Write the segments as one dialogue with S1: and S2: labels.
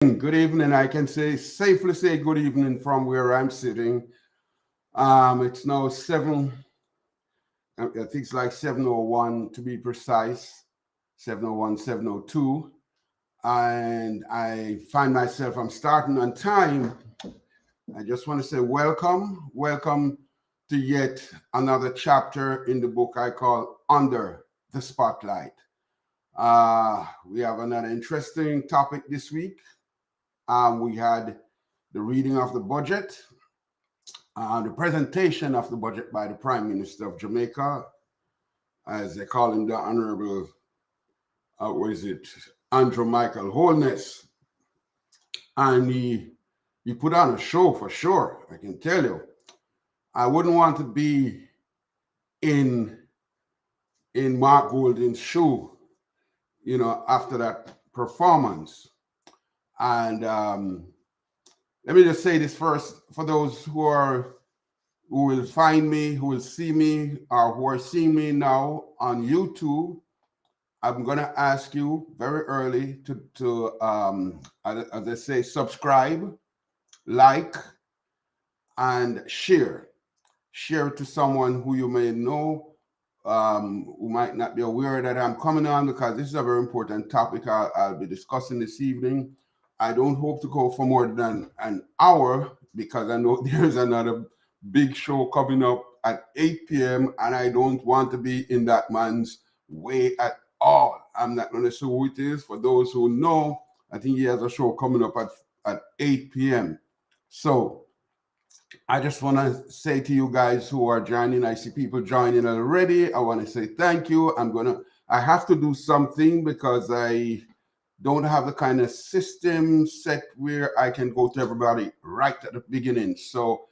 S1: Good evening. I can safely say good evening from where I'm sitting. It's now 7, I think it's like 7:01 to be precise, 7:01, 7:02. And I find myself, I'm starting on time. I just want to say welcome to yet another chapter in the book I call Under the Spotlight. We have another interesting topic this week. We had the reading of the budget, the presentation of the budget by the Prime Minister of Jamaica, as they call him, the Honorable, Andrew Michael Wholemess. And he put on a show for sure, I can tell you. I wouldn't want to be in Mark Golding's shoe, after that performance. And let me just say this first for those who will find me, who will see me, or who are seeing me now on YouTube. I'm going to ask you very early to as I say, subscribe, like, and share. Share to someone who you may know, who might not be aware that I'm coming on, because this is a very important topic I'll be discussing this evening. I don't hope to go for more than an hour, because I know there's another big show coming up at 8 p.m. and I don't want to be in that man's way at all. I'm not going to say who it is. For those who know, I think he has a show coming up at 8 p.m. So I just want to say to you guys who are joining, I see people joining already. I want to say thank you. I have to do something because I don't have the kind of system set where I can go to everybody right at the beginning. So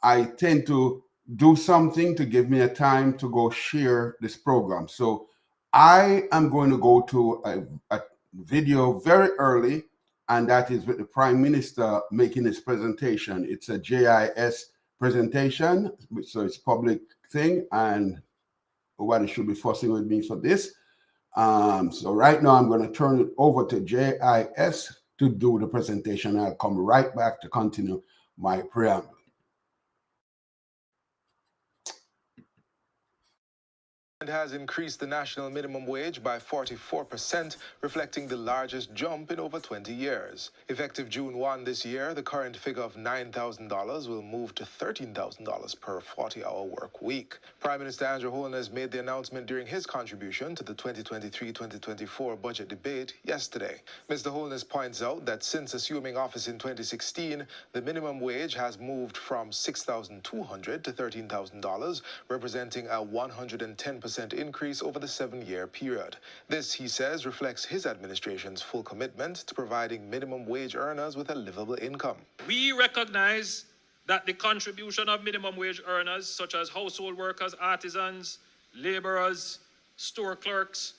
S1: I tend to do something to give me a time to go share this program. So I am going to go to a video very early, and that is with the Prime Minister making his presentation. It's a JIS presentation, so it's a public thing, and nobody should be fussing with me for this. So right now I'm going to turn it over to JIS to do the presentation. I'll come right back to continue my preamble.
S2: Has increased the national minimum wage by 44%, reflecting the largest jump in over 20 years. Effective June 1 this year, the current figure of $9,000 will move to $13,000 per 40-hour work week. Prime Minister Andrew Wholemess made the announcement during his contribution to the 2023-2024 budget debate yesterday. Mr. Wholemess points out that since assuming office in 2016, the minimum wage has moved from $6,200 to $13,000, representing a 110% increase over the 7-year period. This, he says, reflects his administration's full commitment to providing minimum wage earners with a livable income.
S3: We recognize that the contribution of minimum wage earners, such as household workers, artisans, laborers, store clerks,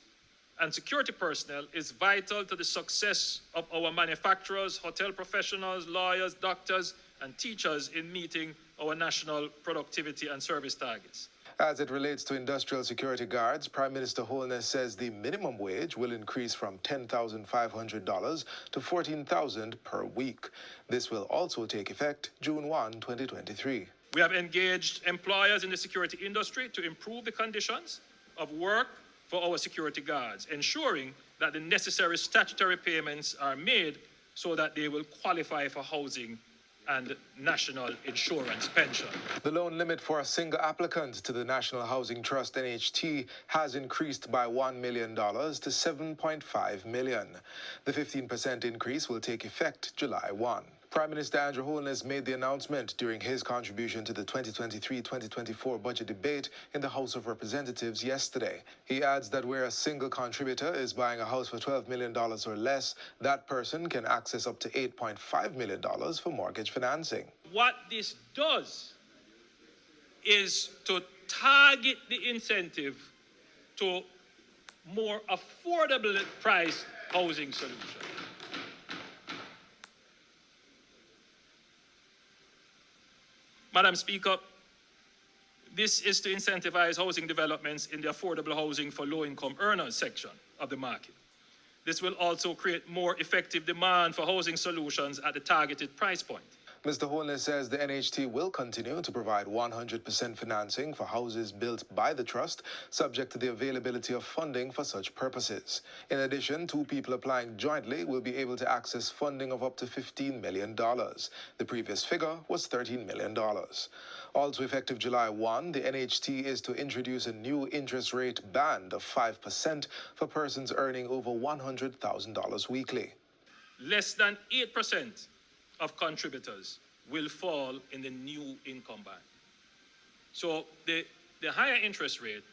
S3: and security personnel, is vital to the success of our manufacturers, hotel professionals, lawyers, doctors, and teachers in meeting our national productivity and service targets.
S2: As it relates to industrial security guards, Prime Minister Wholemess says the minimum wage will increase from $10,500 to $14,000 per week. This will also take effect June 1, 2023.
S3: We have engaged employers in the security industry to improve the conditions of work for our security guards, ensuring that the necessary statutory payments are made so that they will qualify for housing and national insurance pension.
S2: The loan limit for a single applicant to the National Housing Trust NHT has increased by $1 million to $7.5 million. The 15% increase will take effect July 1. Prime Minister Andrew Wholemess made the announcement during his contribution to the 2023-2024 budget debate in the House of Representatives yesterday. He adds that where a single contributor is buying a house for $12 million or less, that person can access up to $8.5 million for mortgage financing.
S3: What this does is to target the incentive to more affordable price housing solutions. Madam Speaker, this is to incentivize housing developments in the affordable housing for low-income earners section of the market. This will also create more effective demand for housing solutions at the targeted price point.
S2: Mr. Wholemess says the NHT will continue to provide 100% financing for houses built by the trust, subject to the availability of funding for such purposes. In addition, 2 people applying jointly will be able to access funding of up to $15 million. The previous figure was $13 million. Also effective July 1, the NHT is to introduce a new interest rate band of 5% for persons earning over $100,000 weekly.
S3: Less than 8% of contributors will fall in the new income band. So the higher interest rate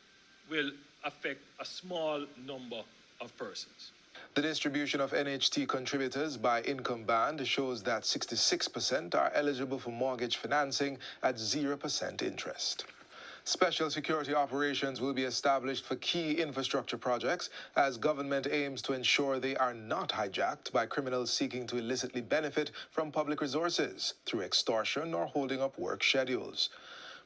S3: will affect a small number of persons.
S2: The distribution of NHT contributors by income band shows that 66% are eligible for mortgage financing at 0% interest. Special security operations will be established for key infrastructure projects as government aims to ensure they are not hijacked by criminals seeking to illicitly benefit from public resources through extortion or holding up work schedules.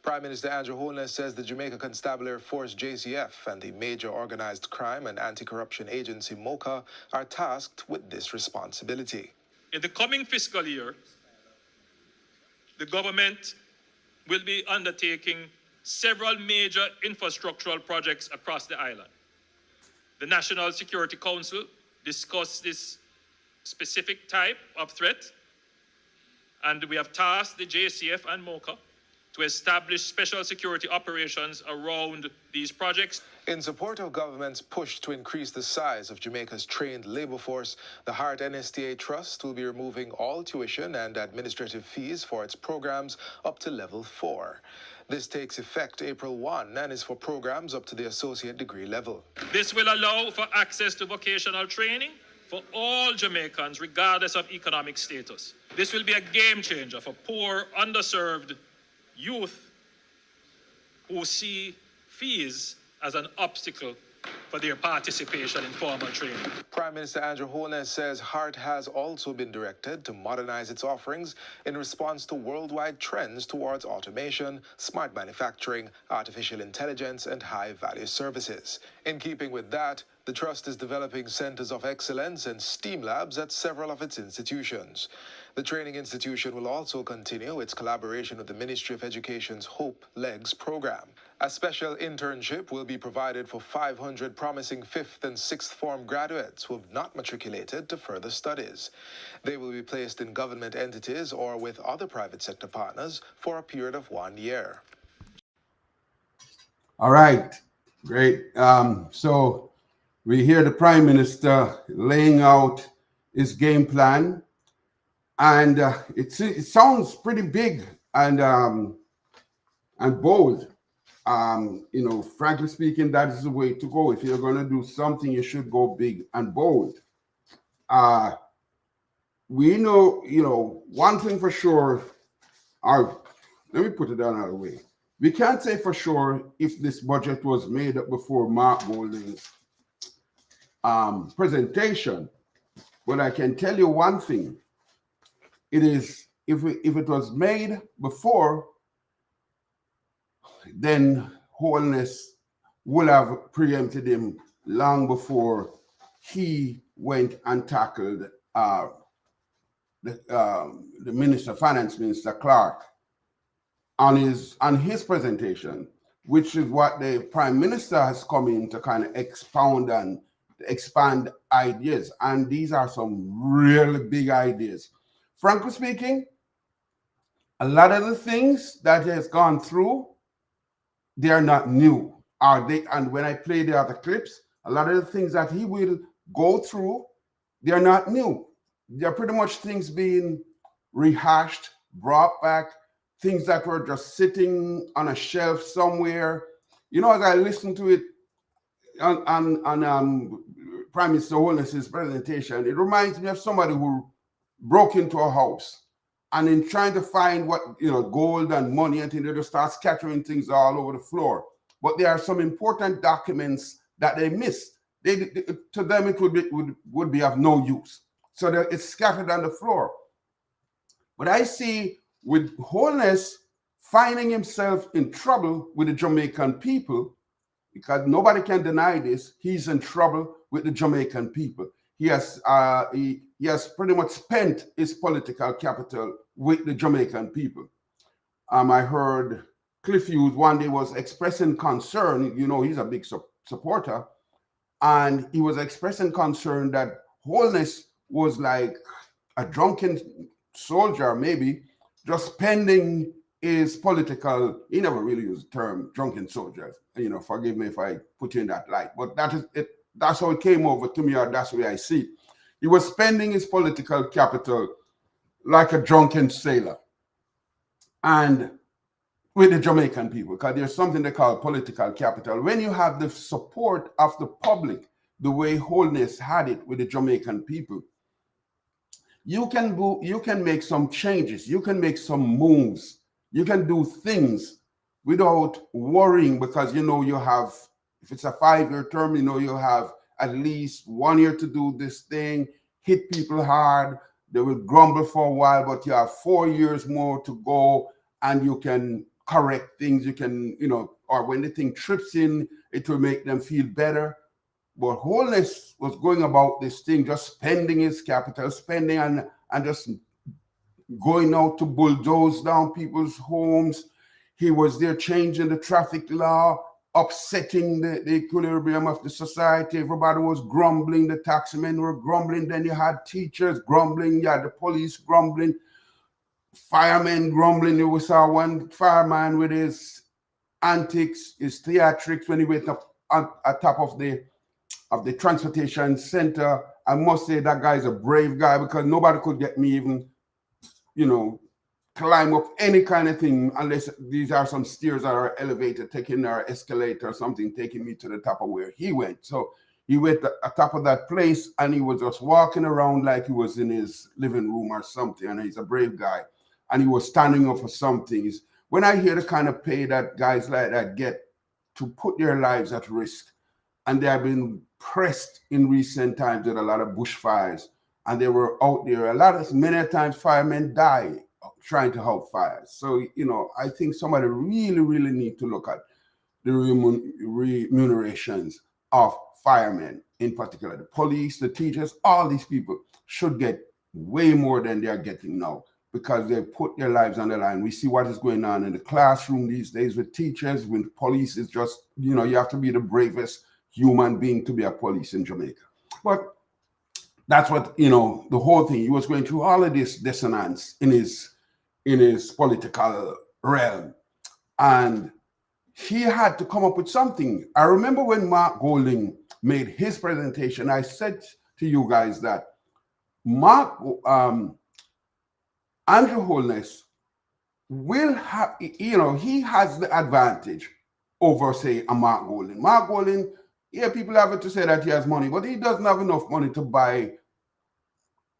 S2: Prime Minister Andrew Wholemess says the Jamaica Constabulary Force JCF and the Major Organized Crime and Anti-Corruption Agency MOCA are tasked with this responsibility.
S3: In the coming fiscal year, the government will be undertaking several major infrastructural projects across the island. The National Security Council discussed this specific type of threat, and we have tasked the JCF and MOCA to establish special security operations around these projects.
S2: In support of government's push to increase the size of Jamaica's trained labor force, the Hart NSTA Trust will be removing all tuition and administrative fees for its programs up to level 4. This takes effect April 1 and is for programs up to the associate degree level.
S3: This will allow for access to vocational training for all Jamaicans, regardless of economic status. This will be a game changer for poor, underserved youth who see fees as an obstacle for their participation in formal training.
S2: Prime Minister Andrew Wholemess says Hart has also been directed to modernize its offerings in response to worldwide trends towards automation, smart manufacturing, artificial intelligence, and high-value services. In keeping with that, the Trust is developing centers of excellence and STEAM labs at several of its institutions. The training institution will also continue its collaboration with the Ministry of Education's Hope Legs program. A special internship will be provided for 500 promising 5th and 6th form graduates who have not matriculated to further studies. They will be placed in government entities or with other private sector partners for a period of 1 year.
S1: All right, great. So we hear the Prime Minister laying out his game plan, and it sounds pretty big and bold. Frankly speaking, that is the way to go. If you're going to do something, you should go big and bold. We know, one thing for sure, let me put it another way. We can't say for sure if this budget was made up before Mark Golding's presentation, but I can tell you one thing. It is, if it was made before, then Wholeness would have preempted him long before he went and tackled the Finance Minister Clark on his presentation, which is what the Prime Minister has come in to kind of expound and expand ideas. And these are some really big ideas. Frankly speaking, a lot of the things that he has gone through, they are not new. Are they? And when I play the other clips, a lot of the things that he will go through, they are not new. They're pretty much things being rehashed, brought back, things that were just sitting on a shelf somewhere. As I listened to it on Prime Minister Wholeness's presentation, it reminds me of somebody who broke into a house, and in trying to find what gold and money and things, they just start scattering things all over the floor. But there are some important documents that they missed. To them, it would be of no use. So that it's scattered on the floor. But I see with Wholeness finding himself in trouble with the Jamaican people, because nobody can deny this, he's in trouble with the Jamaican people. he has pretty much spent his political capital with the Jamaican people. I heard Cliff Hughes one day was expressing concern. You know, he's a big supporter, and he was expressing concern that Wholeness was like a drunken soldier, maybe just spending his political. He never really used the term drunken soldiers. You know, forgive me if I put you in that light, but that is it. That's how it came over to me, or that's the way I see it. He was spending his political capital like a drunken sailor, and with the Jamaican people, because there's something they call political capital. When you have the support of the public, the way Wholeness had it with the Jamaican people, you can make some changes, you can make some moves, you can do things without worrying, because you know you have, if it's a 5-year term, you know you have at least 1 year to do this thing, hit people hard, they will grumble for a while, but you have 4 years more to go, and you can correct things, you can, you know, or when the thing trips in, it will make them feel better. But Wholeness was going about this thing, just spending his capital, spending and just going out to bulldoze down people's homes. He was there changing the traffic law, upsetting the equilibrium of the society. Everybody was grumbling. The taximen were grumbling. Then you had teachers grumbling. You had the police grumbling. Firemen grumbling. You saw one fireman with his antics, his theatrics when he went up on top of the transportation center. I must say that guy is a brave guy, because nobody could get me even, you know, climb up any kind of thing unless these are some stairs or elevator taking or escalator or something taking me to the top of where he went. So he went at top of that place, and he was just walking around like he was in his living room or something. And he's a brave guy, and he was standing up for some things. When I hear the kind of pay that guys like that get to put their lives at risk, and they have been pressed in recent times with a lot of bushfires, and they were out there. Many times firemen die trying to help fires. So, you know, I think somebody really, really need to look at the remunerations of firemen, in particular, the police, the teachers, all these people should get way more than they are getting now, because they put their lives on the line. We see what is going on in the classroom these days with teachers, with police. Is just, you know, you have to be the bravest human being to be a police in Jamaica. But that's what, you know, the whole thing. He was going through all of this dissonance in his political realm, and he had to come up with something. I remember when Mark Golding made his presentation, I said to you guys that Andrew Wholeness will have, you know, he has the advantage over, say, a Mark Golding. Mark Golding, yeah, people have it to say that he has money, but he doesn't have enough money to buy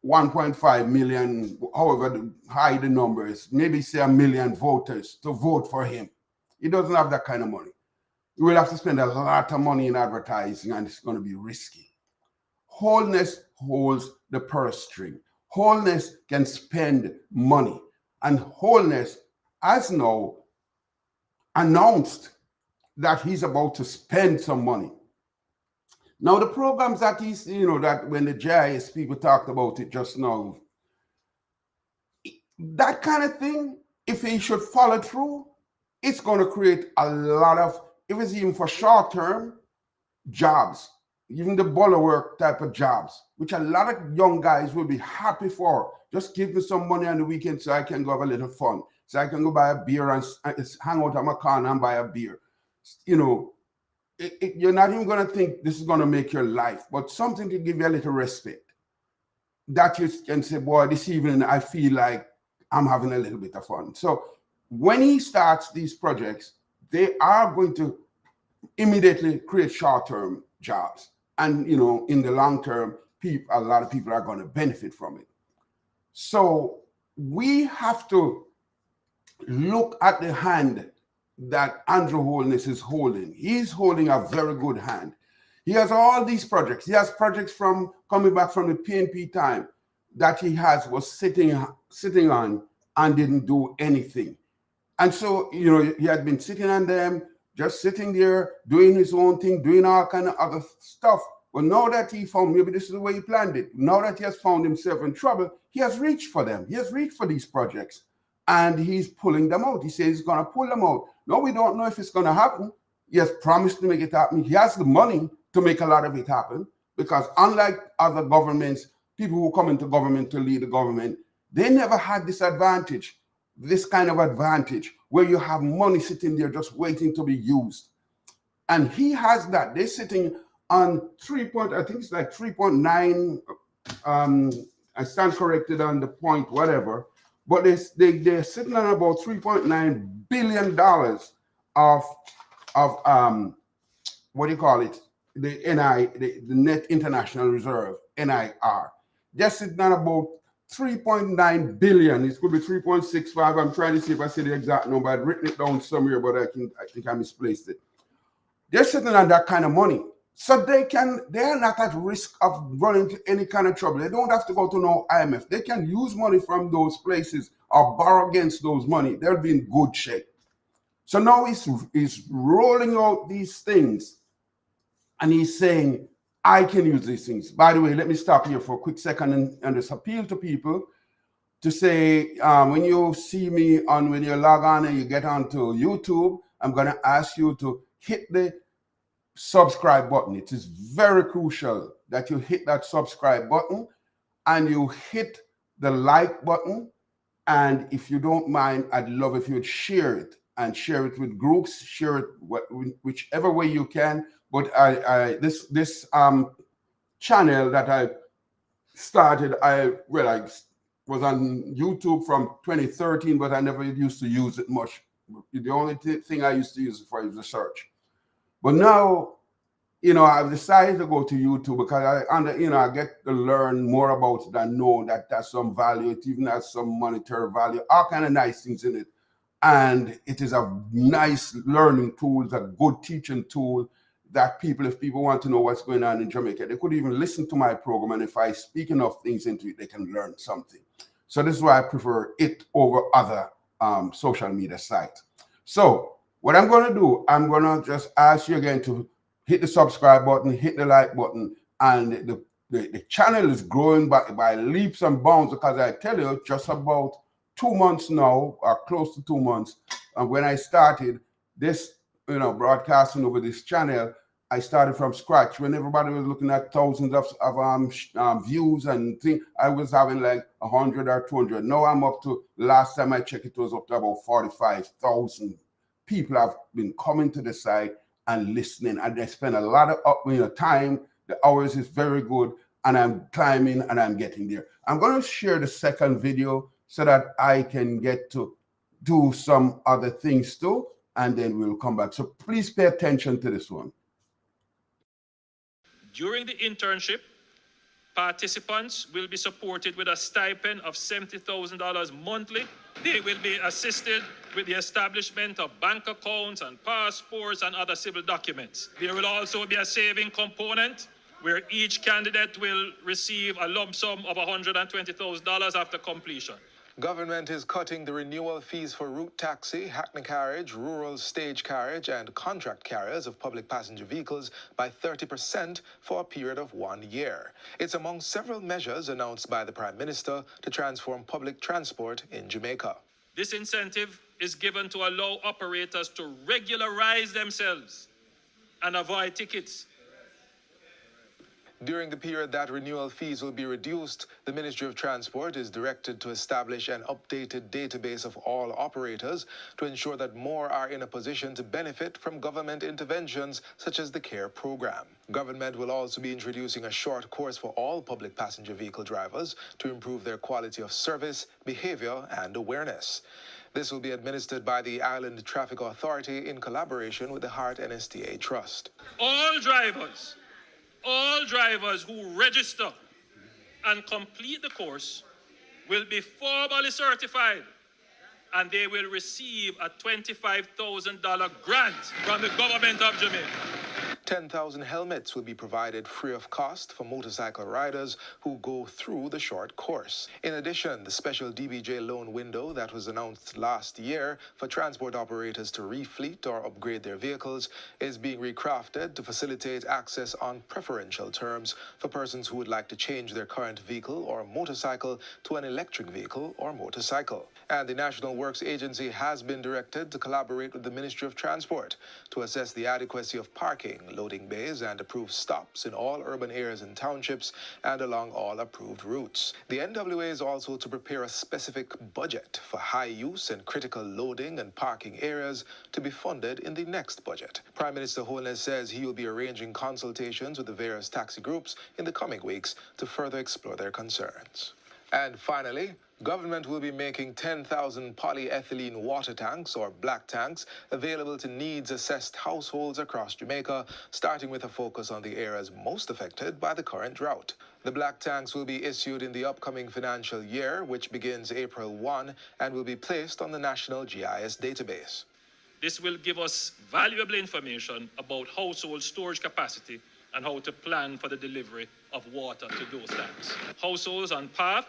S1: 1.5 million, however high the number is, maybe say 1 million voters to vote for him. He doesn't have that kind of money. You will have to spend a lot of money in advertising, and it's going to be risky. Wholeness holds the purse string. Wholeness can spend money, and Wholeness has now announced that he's about to spend some money. Now, the programs that he's, you know, that when the GIS people talked about it just now, that kind of thing, if he should follow through, it's going to create a lot of, if it's even for short-term jobs, even the bullet work type of jobs, which a lot of young guys will be happy for. Just give me some money on the weekend so I can go have a little fun, so I can go buy a beer and hang out on my corner and buy a beer. You know, you're not even going to think this is going to make your life, but something to give you a little respect. That you can say, boy, this evening I feel like I'm having a little bit of fun. So when he starts these projects, they are going to immediately create short-term jobs. And, you know, in the long term, a lot of people are going to benefit from it. So we have to look at the hand that Andrew Wholeness is holding. He's holding a very good hand. He has all these projects. He has projects from coming back from the PNP time that he was sitting on and didn't do anything. And so, you know, he had been sitting on them, just sitting there, doing his own thing, doing all kind of other stuff. But now that he found, maybe this is the way he planned it, now that he has found himself in trouble, he has reached for them. He has reached for these projects. And he's pulling them out. He says he's going to pull them out. No, we don't know if it's going to happen. He has promised to make it happen. He has the money to make a lot of it happen, because unlike other governments, people who come into government to lead the government, they never had this advantage, this kind of advantage, where you have money sitting there just waiting to be used. And he has that. They're sitting on 3.9. I stand corrected on the point, whatever. But they're sitting on about $3.9 billion of what do you call it? The Net International Reserve, NIR. They're sitting on about 3.9 billion. It could be 3.65. I'm trying to see if I see the exact number. I'd written it down somewhere, but I think I misplaced it. They're sitting on that kind of money. So they're not at risk of running into any kind of trouble. They don't have to go to no IMF. They can use money from those places or borrow against those money. They'll be in good shape. So now he's rolling out these things, and he's saying, I can use these things. By the way, let me stop here for a quick second and just appeal to people to say, when you see me when you log on and you get onto YouTube, I'm going to ask you to hit the subscribe button. It is very crucial that you hit that subscribe button and you hit the like button. And if you don't mind, I'd love if you'd share it and share it with groups, share it whichever way you can. But this channel that I started, I was on YouTube from 2013, but I never used to use it much. The only thing I used to use it for is the search. But now, I've decided to go to YouTube because I get to learn more about it and know that there's some value. It even has some monetary value, all kind of nice things in it. And it is a nice learning tool. It's a good teaching tool that if people want to know what's going on in Jamaica, they could even listen to my program. And if I speak enough things into it, they can learn something. So this is why I prefer it over other social media sites. So what I'm going to do, I'm going to just ask you again to hit the subscribe button, hit the like button, and the channel is growing by leaps and bounds, because I tell you, just about 2 months now, or close to 2 months, and when I started this, broadcasting over this channel, I started from scratch. When everybody was looking at thousands of views and things, I was having like 100 or 200. Now I'm up to, last time I checked, it was up to about 45,000 people have been coming to the site and listening, and they spend a lot of time. The hours is very good, and I'm climbing and I'm getting there. I'm going to share the second video so that I can get to do some other things too, and then we'll come back. So please pay attention to this one.
S3: During the internship, participants will be supported with a stipend of $70,000 monthly. They will be assisted with the establishment of bank accounts and passports and other civil documents. There will also be a saving component where each candidate will receive a lump sum of $120,000 after completion.
S2: Government is cutting the renewal fees for route taxi, hackney carriage, rural stage carriage, and contract carriers of public passenger vehicles by 30% for a period of 1 year. It's among several measures announced by the Prime Minister to transform public transport in Jamaica.
S3: This incentive is given to allow operators to regularize themselves and avoid tickets.
S2: During the period that renewal fees will be reduced, the Ministry of Transport is directed to establish an updated database of all operators to ensure that more are in a position to benefit from government interventions such as the CARE program. Government will also be introducing a short course for all public passenger vehicle drivers to improve their quality of service, behavior, and awareness. This will be administered by the Island Traffic Authority in collaboration with the Heart NSTA Trust.
S3: All drivers who register and complete the course will be formally certified, and they will receive a $25,000 grant from the government of Jamaica.
S2: 10,000 helmets will be provided free of cost for motorcycle riders who go through the short course. In addition, the special DBJ loan window that was announced last year for transport operators to refleet or upgrade their vehicles is being recrafted to facilitate access on preferential terms for persons who would like to change their current vehicle or motorcycle to an electric vehicle or motorcycle. And the National Works Agency has been directed to collaborate with the Ministry of Transport to assess the adequacy of parking, loading bays, and approved stops in all urban areas and townships and along all approved routes. The NWA is also to prepare a specific budget for high use and critical loading and parking areas to be funded in the next budget. Prime Minister Wholemess says he will be arranging consultations with the various taxi groups in the coming weeks to further explore their concerns. And finally, government will be making 10,000 polyethylene water tanks or black tanks available to needs-assessed households across Jamaica, starting with a focus on the areas most affected by the current drought. The black tanks will be issued in the upcoming financial year, which begins April 1, and will be placed on the National GIS database.
S3: This will give us valuable information about household storage capacity and how to plan for the delivery of water to those tanks. Households on path,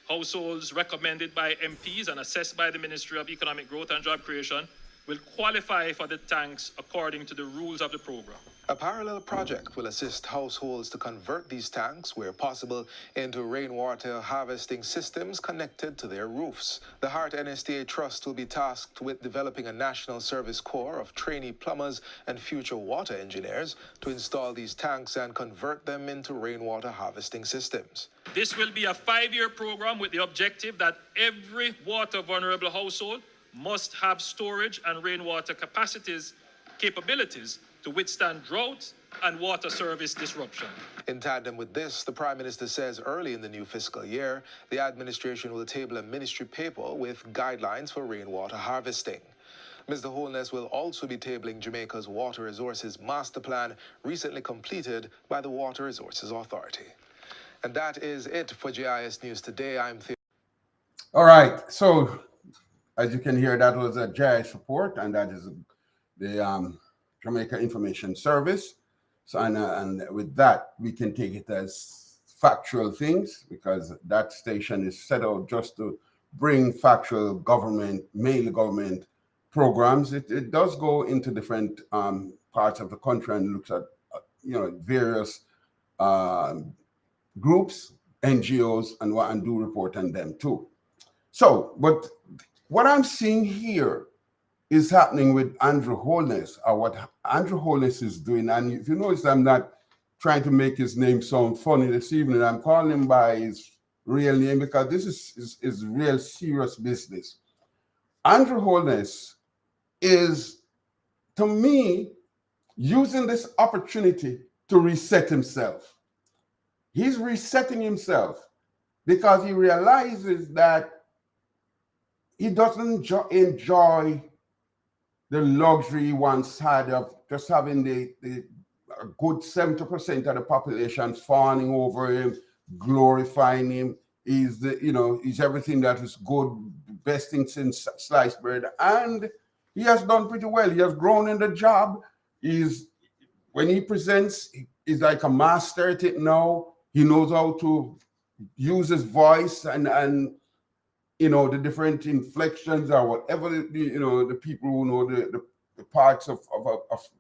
S3: households recommended by MPs and assessed by the Ministry of Economic Growth and Job Creation will qualify for the tanks according to the rules of the program.
S2: A parallel project will assist households to convert these tanks, where possible, into rainwater harvesting systems connected to their roofs. The Hart NSTA Trust will be tasked with developing a national service corps of trainee plumbers and future water engineers to install these tanks and convert them into rainwater harvesting systems.
S3: This will be a 5-year program with the objective that every water vulnerable household must have storage and rainwater capabilities to withstand drought and water service disruption.
S2: In tandem with this, the Prime Minister says early in the new fiscal year, the administration will table a ministry paper with guidelines for rainwater harvesting. Mr. Wholeness will also be tabling Jamaica's Water Resources Master Plan, recently completed by the Water Resources Authority. And that is it for GIS News today. I'm Theo.
S1: All right, so as you can hear, that was a GIS report, and that is the Jamaica Information Service. So, and with that, we can take it as factual things, because that station is set out just to bring factual government, mainly government programs. It does go into different parts of the country and looks at various groups, NGOs, and do report on them too. So, but what I'm seeing here is happening with Andrew Wholeness, or what Andrew Wholeness is doing. And if you notice, I'm not trying to make his name sound funny this evening. I'm calling him by his real name, because this is real serious business. Andrew Wholeness is, to me, using this opportunity to reset himself. He's resetting himself because he realizes that he doesn't enjoy the luxury he once had of just having a good 70% of the population fawning over him, glorifying him. He's he's everything that is good, best thing since sliced bread, and he has done pretty well. He has grown in the job. When he presents, he's like a master at it now. He knows how to use his voice and the different inflections or whatever, the people who know the parts of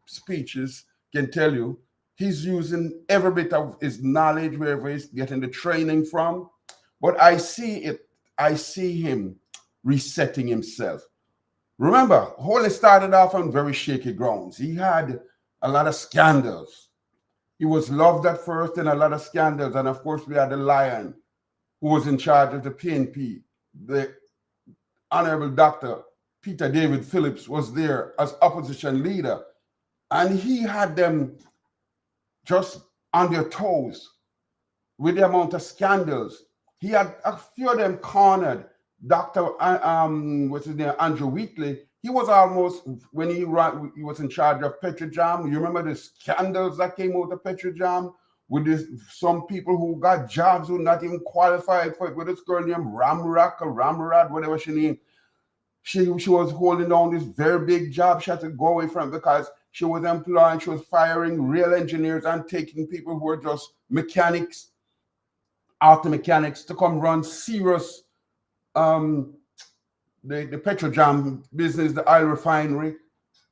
S1: speeches can tell you. He's using every bit of his knowledge, wherever he's getting the training from. But I see him resetting himself. Remember, Holy started off on very shaky grounds. He had a lot of scandals. He was loved at first, and a lot of scandals. And of course, we had the Lion, who was in charge of the PNP. The Honorable Dr. Peter David Phillips was there as opposition leader, and he had them just on their toes with the amount of scandals. He had a few of them cornered. Dr. What's his name, Andrew Wheatley. He was almost, when he was in charge of Petrojam. You remember the scandals that came out of Petrojam with some people who got jobs who not even qualified for it. With this girl named Ramrock or Ramrad, whatever she named. She was holding down this very big job. She had to go away from it because She was employing, she was firing real engineers and taking people who were just mechanics, auto mechanics, to come run serious the petrojam business, the oil refinery.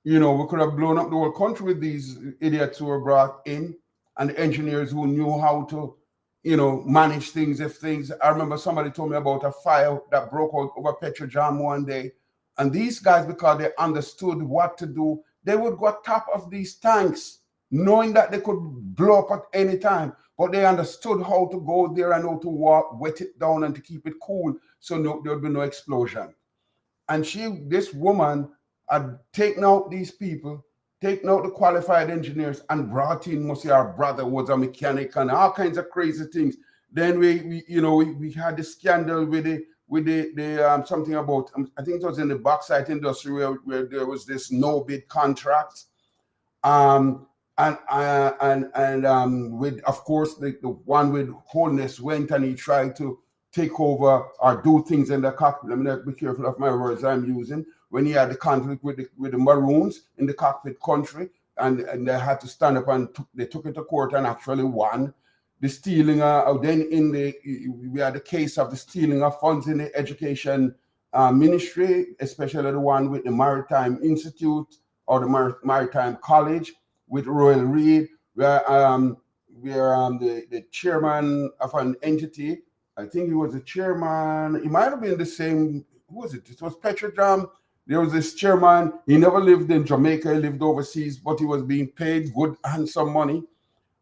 S1: You know, we could have blown up the whole country with these idiots who were brought in and the engineers who knew how to, you know, manage things. I remember somebody told me about a fire that broke out over petrojam one day. And these guys, because they understood what to do, they would go top of these tanks, knowing that they could blow up at any time. But they understood how to go there and how to wet it down and to keep it cool, so there would be no explosion. And this woman had taken out these people, taken out the qualified engineers, and brought in, mostly our brother was a mechanic and all kinds of crazy things. Then we had the scandal with the something about, I think it was in the bauxite industry where there was this no bid contract, and with, of course, the one with Wholeness went and he tried to take over or do things in the cockpit. Let me be careful of my words I'm using. When he had the conflict with the Maroons in the cockpit country, and they had to stand up and they took it to court and actually won. The stealing, we had the case of the stealing of funds in the education ministry, especially the one with the Maritime Institute or the Maritime College with Royal Reed, where the chairman of an entity, I think he was the chairman, he might have been the same, who was it? It was Petrojam. There was this chairman, he never lived in Jamaica, he lived overseas, but he was being paid good, handsome money.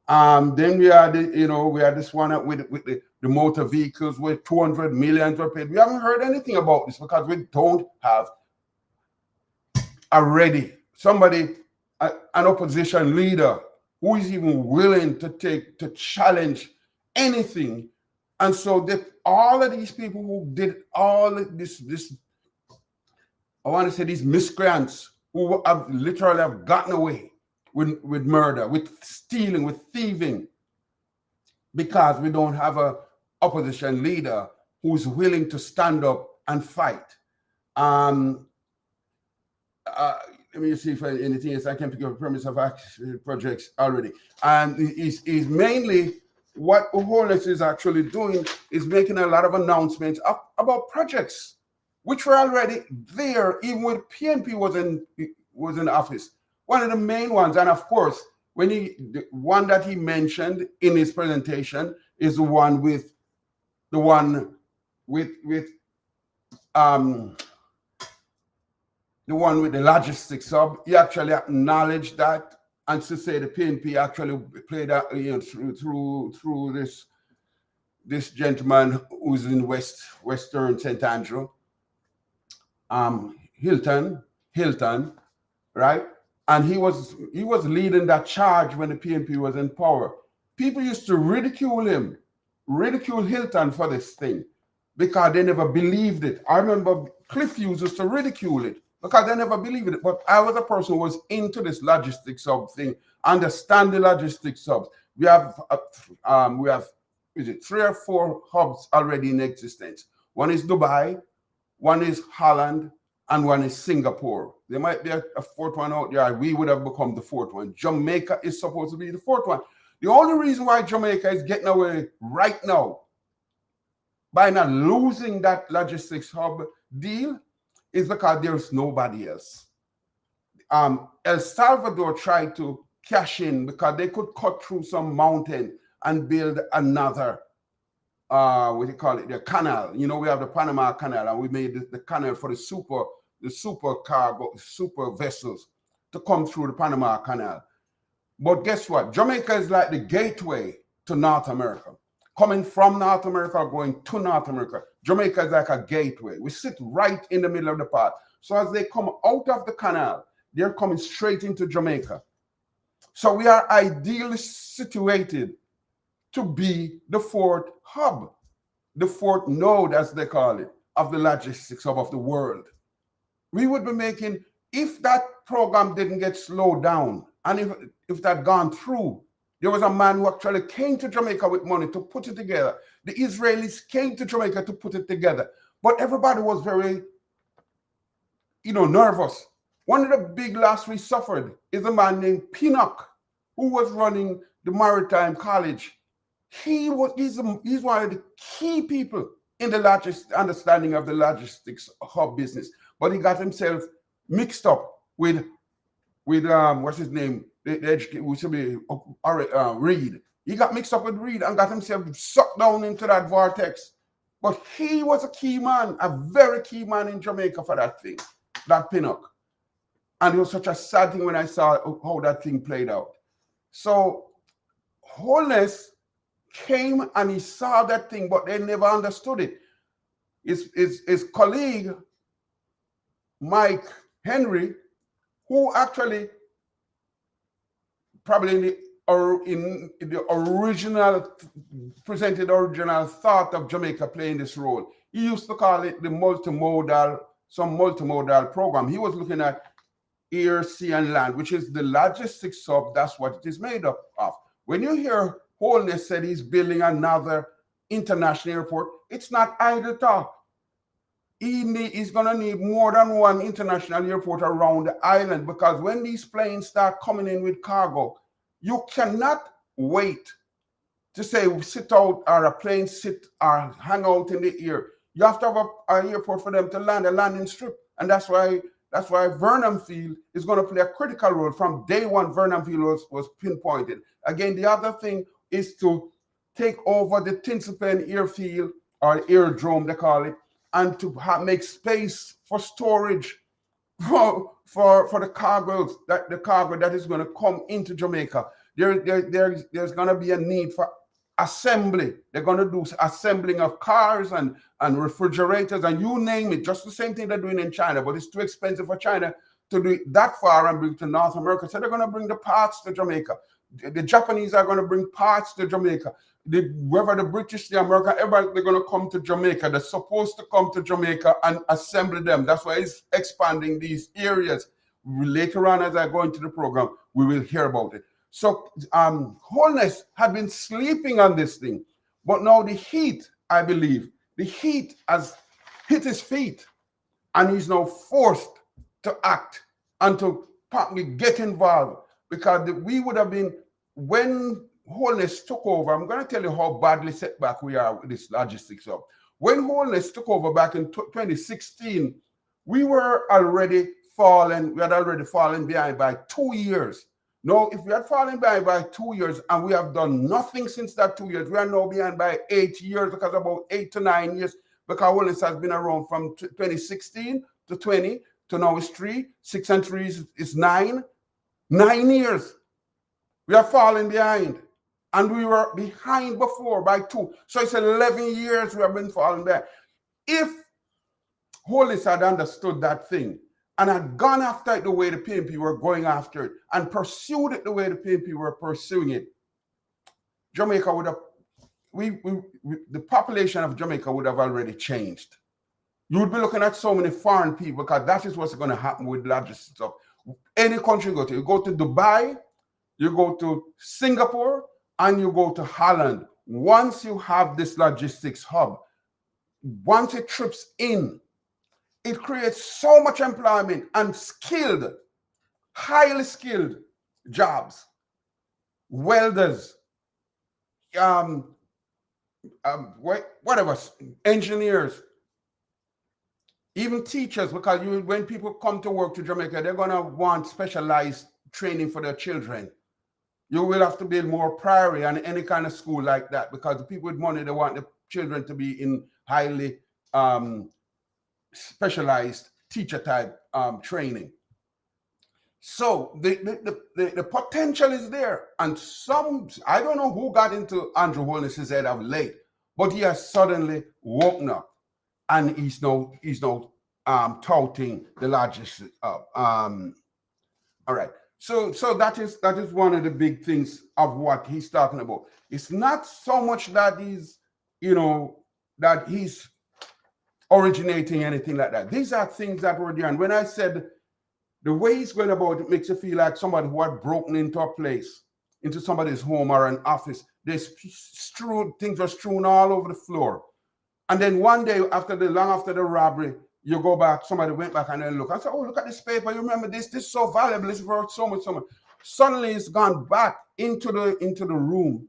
S1: Then we had this one with the motor vehicles where 200 million were paid. We haven't heard anything about this because we don't have already somebody, an opposition leader who is even willing to challenge anything. And so all of these people who did all of this, I want to say these miscreants who have literally gotten away with murder, with stealing, with thieving, because we don't have an opposition leader who's willing to stand up and fight. Let me see if anything else I can pick up a premise of action projects already. And is mainly what Wholemess is actually doing is making a lot of announcements about projects which were already there, even when PNP was in office. One of the main ones, and of course, the one that he mentioned in his presentation is the one with the logistics hub. He actually acknowledged that, and to say the PNP actually played that through this gentleman who's in Western St. Andrew, Hilton, right? And he was leading that charge when the PNP was in power. People used to ridicule Hilton for this thing because they never believed it. I remember Cliff used to ridicule it because they never believed it. But I was a person who was into this logistics hub thing, understand the logistics hubs. We have is it 3 or 4 hubs already in existence. One is Dubai, one is Holland, and one is Singapore. There might be a 4th one out there. We would have become the 4th one. Jamaica is supposed to be the 4th one. The only reason why Jamaica is getting away right now by not losing that logistics hub deal is because there's nobody else. El Salvador tried to cash in because they could cut through some mountain and build another, what do you call it, the canal. You know, we have the Panama Canal, and we made the canal for the super cargo, super vessels to come through the Panama Canal. But guess what? Jamaica is like the gateway to North America. Coming from North America, going to North America. Jamaica is like a gateway. We sit right in the middle of the path. So as they come out of the canal, they're coming straight into Jamaica. So we are ideally situated to be the 4th hub, the 4th node, as they call it, of the logistics hub of the world. We would be making, if that program didn't get slowed down, and if that gone through, there was a man who actually came to Jamaica with money to put it together. The Israelis came to Jamaica to put it together. But everybody was very, nervous One of the big loss we suffered is a man named Pinnock, who was running the Maritime College. He's one of the key people in the understanding of the logistics hub business. But he got himself mixed up with what's his name? We should be Reed. He got mixed up with Reed and got himself sucked down into that vortex. But he was a key man, a very key man in Jamaica for that thing, that Pinnock. And it was such a sad thing when I saw how that thing played out. So Wholeness came and he saw that thing, but they never understood it. His colleague, Mike Henry, who actually probably in the original, presented the original thought of Jamaica playing this role. He used to call it the multimodal program. He was looking at air, sea, and land, which is the logistics hub. That's what it is made up of. When you hear Wholeness said he's building another international airport, it's not idle talk. He's going to need more than one international airport around the island, because when these planes start coming in with cargo, you cannot wait to say sit out, or a plane sit or hang out in the air. You have to have an airport for them to land, a landing strip. And that's why Vernon Field is going to play a critical role. From day one, Vernon Field was pinpointed. Again, the other thing is to take over the Tinselpen airfield, or aerodrome they call it, and to make space for storage for the cargo that is going to come into Jamaica. There's going to be a need for assembly. They're going to do assembling of cars and refrigerators and you name it, just the same thing they're doing in China, but it's too expensive for China to do it that far and bring it to North America. So they're going to bring the parts to Jamaica. The Japanese are going to bring parts to Jamaica. Whether the British, the American, everybody, they're going to come to Jamaica. They're supposed to come to Jamaica and assemble them. That's why it's expanding these areas. Later on, as I go into the program, we will hear about it. So Wholeness had been sleeping on this thing. But now the heat, I believe, the heat has hit his feet. And he's now forced to act and to partly get involved. Because we would have been, when Wholeness took over, I'm going to tell you how badly set back we are with this logistics hub. When Wholeness took over back in 2016, we had already fallen behind by 2 years. Now, if we had fallen behind by 2 years and we have done nothing since that 2 years, we are now behind by 8 years, because about 8 to 9 years, because Wholeness has been around from 2016 to 20 to now it's 3, 6 and 3 is 9. 9 years. We are falling behind. And we were behind before by 2. So it's 11 years we have been falling back. If Wholeness had understood that thing and had gone after it the way the PNP were going after it and pursued it the way the PNP were pursuing it, Jamaica would have, the population of Jamaica would have already changed. You would be looking at so many foreign people, because that is what's going to happen with logistics. So any country you go to Dubai, you go to Singapore, and you go to Holland. Once you have this logistics hub, once it trips in, it creates so much employment and highly skilled jobs. Welders, whatever, engineers, even teachers, because when people come to work to Jamaica, they're going to want specialized training for their children. You will have to build more priority on any kind of school like that, because the people with money, they want the children to be in highly specialized teacher type training. So the potential is there. And I don't know who got into Andrew Wholeness's head of late, but he has suddenly woken up and he's now touting the logistics up. All right. So that is one of the big things of what he's talking about. It's not so much that he's originating anything like that. These are things that were there. And when I said the way he's going about it makes you feel like somebody who had broken into a place, into somebody's home or an office. Things were strewn all over the floor. And then one day, long after the robbery, you go back, somebody went back and then look. I said, oh, look at this paper. You remember this? This is so valuable. It's worth so much, so much. Suddenly it's gone back into the room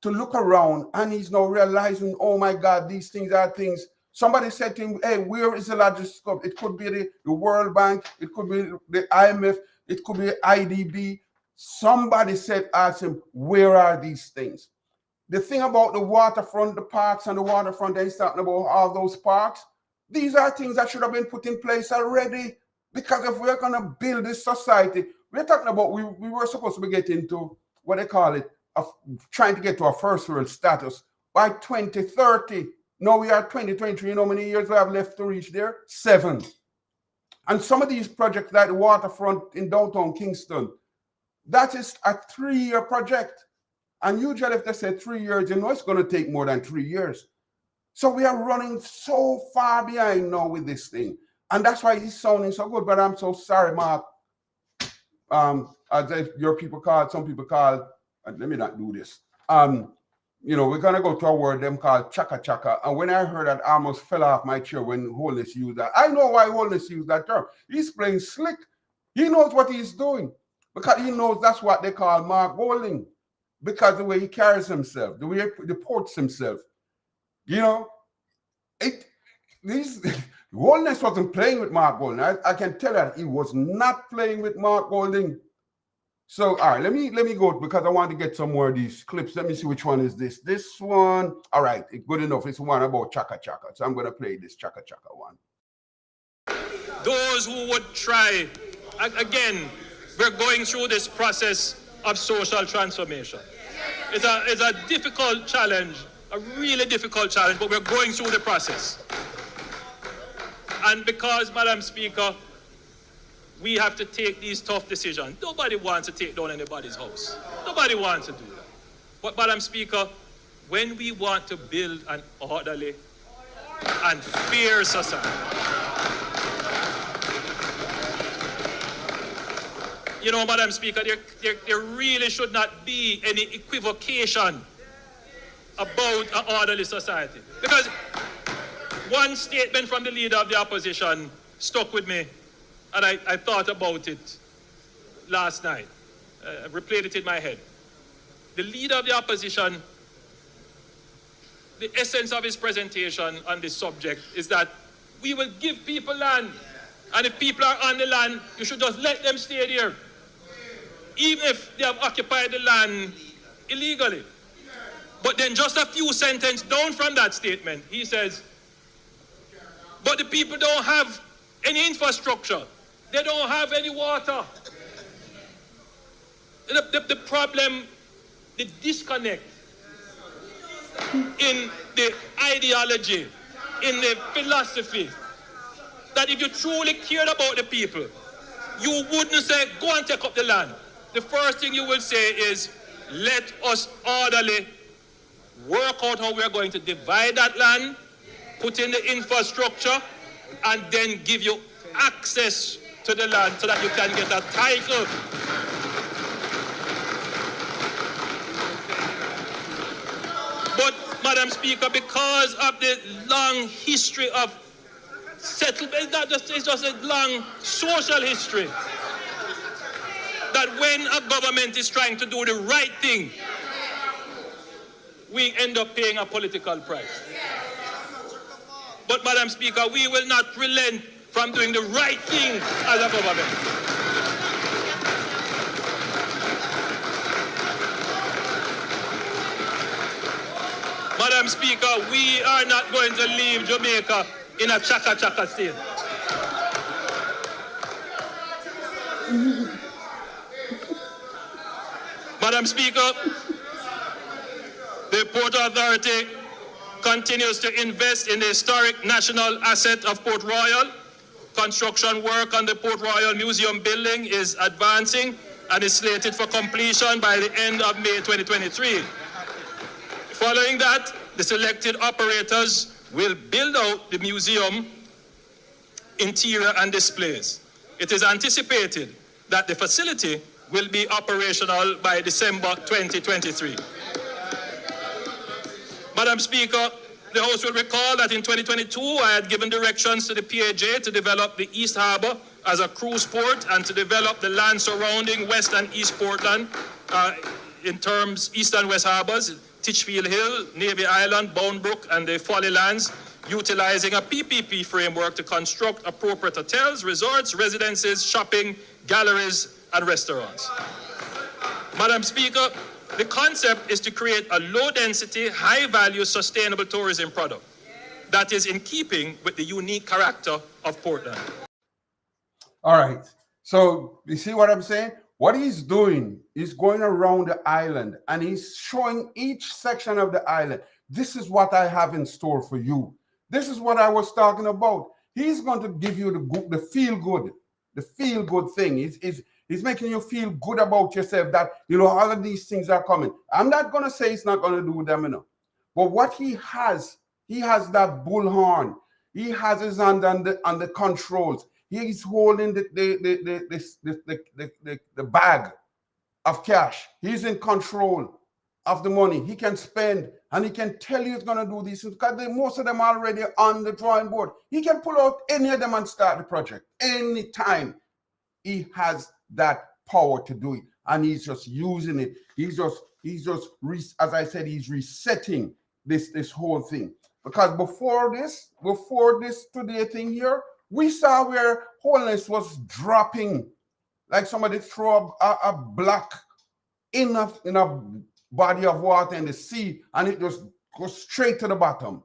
S1: to look around, and he's now realizing, oh my God, these things are things. Somebody said to him, hey, where is the largest scope? It could be the World Bank, it could be the IMF, it could be IDB. Somebody said, ask him, where are these things? The thing about the waterfront, the parks and the waterfront, they're talking about all those parks. These are things that should have been put in place already. Because if we're going to build this society, we're talking about, we were supposed to be getting to what they call it, trying to get to a first world status by 2030. Now we are 2023. You know how many years we have left to reach there? 7. And some of these projects like the waterfront in downtown Kingston, that is a 3-year project. And usually if they say 3 years, you know it's going to take more than 3 years. So we are running so far behind now with this thing. And that's why it's sounding so good. But I'm so sorry, Mark. As your people call, some people call, let me not do this. You know, we're going to go to a word them called chaka chaka. And when I heard that, I almost fell off my chair when Wholeness used that. I know why Wholeness used that term. He's playing slick. He knows what he's doing. Because he knows that's what they call Mark bowling. Because the way he carries himself, the way he ports himself. You know, Wholeness wasn't playing with Mark Golding. I can tell that he was not playing with Mark Golding. So, all right, let me go because I want to get some more of these clips. Let me see which one is this. This one, all right, good enough. It's one about Chaka Chaka. So I'm going to play this Chaka Chaka one.
S3: Those who would try, again, we're going through this process of social transformation. It's a difficult challenge, a really difficult challenge, but we're going through the process. And because, Madam Speaker, we have to take these tough decisions. Nobody wants to take down anybody's house. Nobody wants to do that. But, Madam Speaker, when we want to build an orderly and fair society, you know, Madam Speaker, there really should not be any equivocation about an orderly society. Because one statement from the leader of the opposition stuck with me, and I thought about it last night. I replayed it in my head. The leader of the opposition, the essence of his presentation on this subject is that we will give people land, and if people are on the land, you should just let them stay there, even if they have occupied the land illegally. But then just a few sentences down from that statement, he says, but the people don't have any infrastructure. They don't have any water. The problem, the disconnect in the ideology, in the philosophy, that if you truly cared about the people, you wouldn't say, go and take up the land. The first thing you will say is, let us orderly work out how we're going to divide that land, put in the infrastructure, and then give you access to the land so that you can get a title. But, Madam Speaker, because of the long history of settlement, it's just a long social history, that when a government is trying to do the right thing, we end up paying a political price. But, Madam Speaker, we will not relent from doing the right thing as a government. Madam Speaker, we are not going to leave Jamaica in a chaka-chaka state. Madam Speaker, the Port Authority continues to invest in the historic national asset of Port Royal. Construction work on the Port Royal Museum building is advancing and is slated for completion by the end of May 2023. Following that, the selected operators will build out the museum interior and displays. It is anticipated that the facility will be operational by December 2023. Madam Speaker, The House will recall that in 2022, I had given directions to the PAJ to develop the East Harbour as a cruise port and to develop the land surrounding West and East Portland in terms East and West Harbours, Titchfield Hill, Navy Island, Boundbrook, and the Folly Lands, utilizing a PPP framework to construct appropriate hotels, resorts, residences, shopping, galleries, and restaurants. Madam Speaker, the concept is to create a low-density, high-value, sustainable tourism product that is in keeping with the unique character of Portland.
S1: All right. So you see what I'm saying? What he's doing is going around the island and he's showing each section of the island. This is what I have in store for you. This is what I was talking about. He's going to give you the feel good thing. He's making you feel good about yourself that, you know, all of these things are coming. I'm not going to say he's not going to do them, you know. But what he has that bullhorn. He has his hand on the controls. He's holding the bag of cash. He's in control of the money. He can spend and he can tell you he's going to do these things because most of them are already on the drawing board. He can pull out any of them and start the project anytime. He has that power to do it, and he's just using it. He's just as I said, he's resetting this whole thing. Because before this today thing here, we saw where Wholeness was dropping like somebody throw a block in a body of water in the sea, and it just goes straight to the bottom.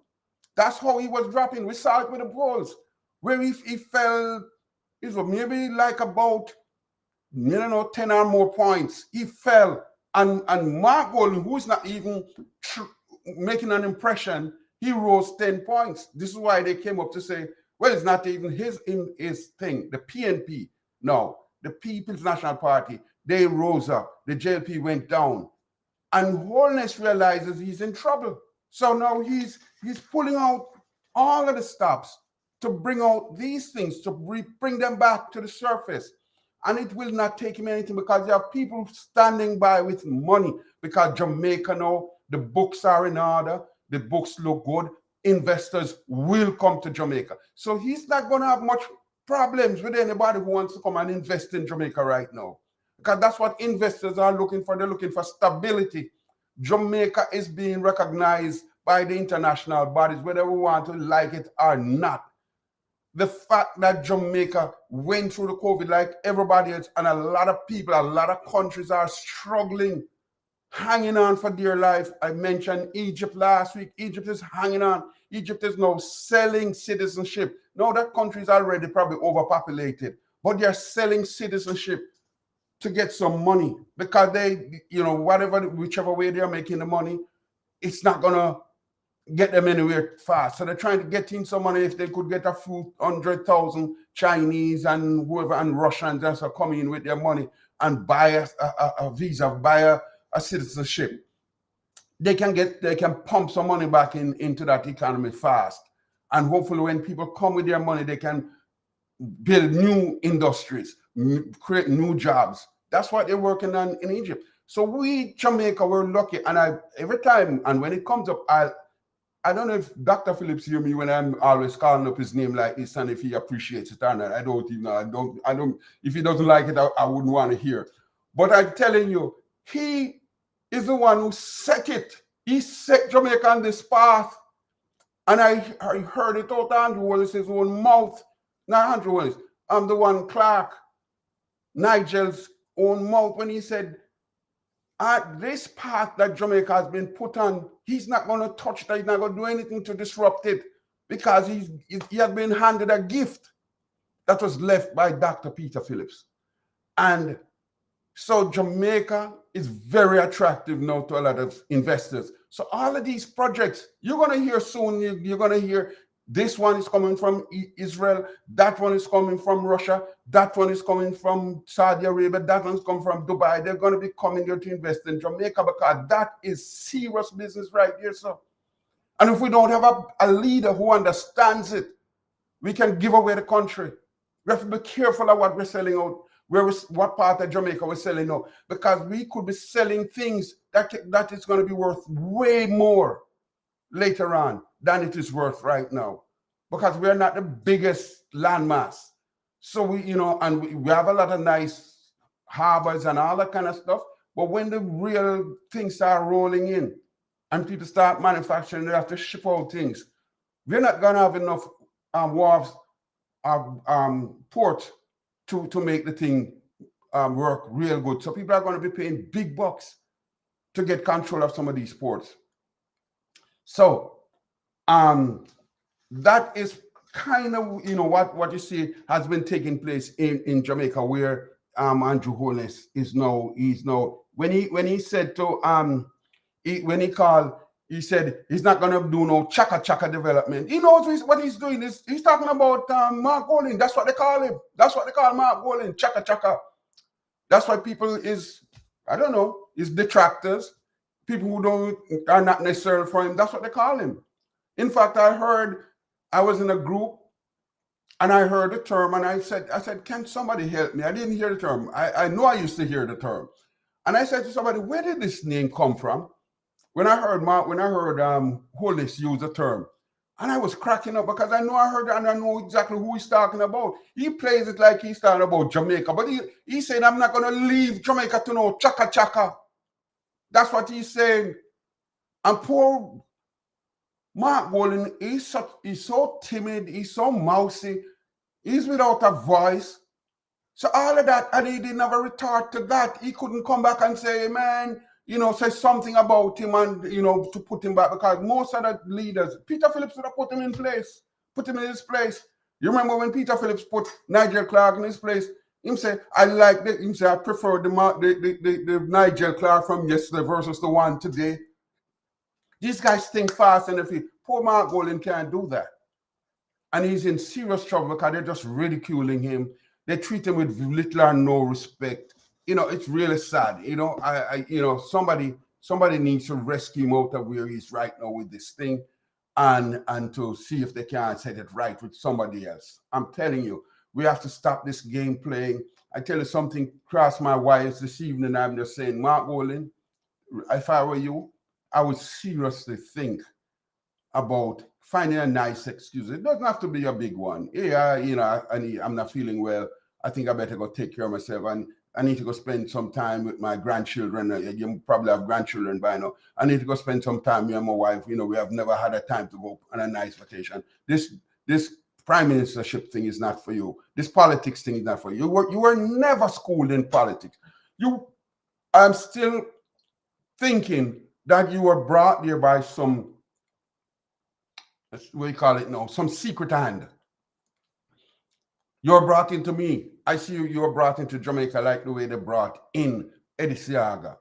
S1: That's how he was dropping. We saw it with the balls, where he fell. It was maybe like about 10 or more points. He fell, and Mark Golden, who's not even making an impression, he rose 10 points. This is why they came up to say, well, it's not even his thing. The PNP, no, the People's National Party, they rose up. The JLP went down, and Wholeness realizes he's in trouble. So now he's pulling out all of the stops to bring out these things, to bring them back to the surface. And it will not take him anything because you have people standing by with money because Jamaica now, the books are in order, the books look good, investors will come to Jamaica. So he's not going to have much problems with anybody who wants to come and invest in Jamaica right now. Because that's what investors are looking for. They're looking for stability. Jamaica is being recognized by the international bodies, whether we want to like it or not. The fact that Jamaica went through the COVID like everybody else, and a lot of people, a lot of countries are struggling, hanging on for dear life. I mentioned Egypt last week. Egypt is hanging on. Egypt is now selling citizenship. Now that country is already probably overpopulated, but they're selling citizenship to get some money because they, whichever way they're making the money, it's not going to get them anywhere fast. So they're trying to get in some money. If they could get a few 100,000 Chinese and whoever and Russians just are coming in with their money and buy a visa, buy a citizenship, they can pump some money back into that economy fast. And hopefully when people come with their money, they can build new industries, create new jobs. That's what they're working on in Egypt. So we, Jamaica, we're lucky. And every time, and when it comes up, I don't know if Dr. Phillips hear me when I'm always calling up his name like this and if he appreciates it or not. I don't. If he doesn't like it, I wouldn't want to hear. But I'm telling you, he is the one who set it. He set Jamaica on this path. And I heard it out of Andrew Wallace's own mouth. Not Andrew Wallace. I'm the one, Clark, Nigel's own mouth, when he said, at this path that Jamaica has been put on, he's not going to touch that. He's not going to do anything to disrupt it because he has been handed a gift that was left by Dr. Peter Phillips. And so Jamaica is very attractive now to a lot of investors. So all of these projects, you're going to hear soon, you're going to hear this one is coming from Israel, that one is coming from Russia, that one is coming from Saudi Arabia, that one's coming from Dubai. They're going to be coming here to invest in Jamaica because that is serious business right here, sir. And if we don't have a leader who understands it, we can give away the country. We have to be careful of what we're selling out, what part of Jamaica we're selling out, because we could be selling things that is going to be worth way more later on than it is worth right now, because we are not the biggest landmass. So we, and we have a lot of nice harbors and all that kind of stuff. But when the real things start rolling in and people start manufacturing, they have to ship out things. We're not gonna have enough wharves or port to make the thing work real good. So people are going to be paying big bucks to get control of some of these ports. So that is kind of what you see has been taking place in Jamaica, where Andrew Wholemess is now. He's now when he said to he said he's not gonna do no chaka development. He knows what he's doing. He's talking about Mark Wholemess. That's what they call him. That's what they call Mark Wholemess. Chaka. That's why people is detractors, people who are not necessarily for him. That's what they call him. In fact, I was in a group and I heard the term and I said, can somebody help me? I didn't hear the term. I know I used to hear the term. And I said to somebody, where did this name come from? When I heard Wholemess use the term, and I was cracking up because I heard it and I know exactly who he's talking about. He plays it like he's talking about Jamaica, but he said, I'm not going to leave Jamaica to no chaka. That's what he's saying. And poor Mark Wholemess, he's so timid, he's so mousy, he's without a voice. So all of that, and he didn't have a retort to that. He couldn't come back and say, man, say something about him and, to put him back, because most of the leaders, Peter Phillips would have put him in his place. You remember when Peter Phillips put Nigel Clark in his place? Him say, I prefer the Nigel Clark from yesterday versus the one today. These guys think fast, and poor Mark Wholemess can't do that. And he's in serious trouble because they're just ridiculing him. They treat him with little or no respect. It's really sad. Somebody needs to rescue him out of where he's right now with this thing, and to see if they can set it right with somebody else. I'm telling you, we have to stop this game playing. I tell you something crossed my wires this evening. I'm just saying, Mark Wholemess, if I were you, I would seriously think about finding a nice excuse. It doesn't have to be a big one. Yeah, I'm not feeling well. I think I better go take care of myself, and I need to go spend some time with my grandchildren. You probably have grandchildren by now. I need to go spend some time with me and my wife. We have never had a time to go on a nice vacation. This prime ministership thing is not for you. This politics thing is not for you. You were never schooled in politics. I'm still thinking that you were brought there by some, what do you call it now, some secret hand. You're brought into me. I see you were brought into Jamaica like the way they brought in Eddie Siaga.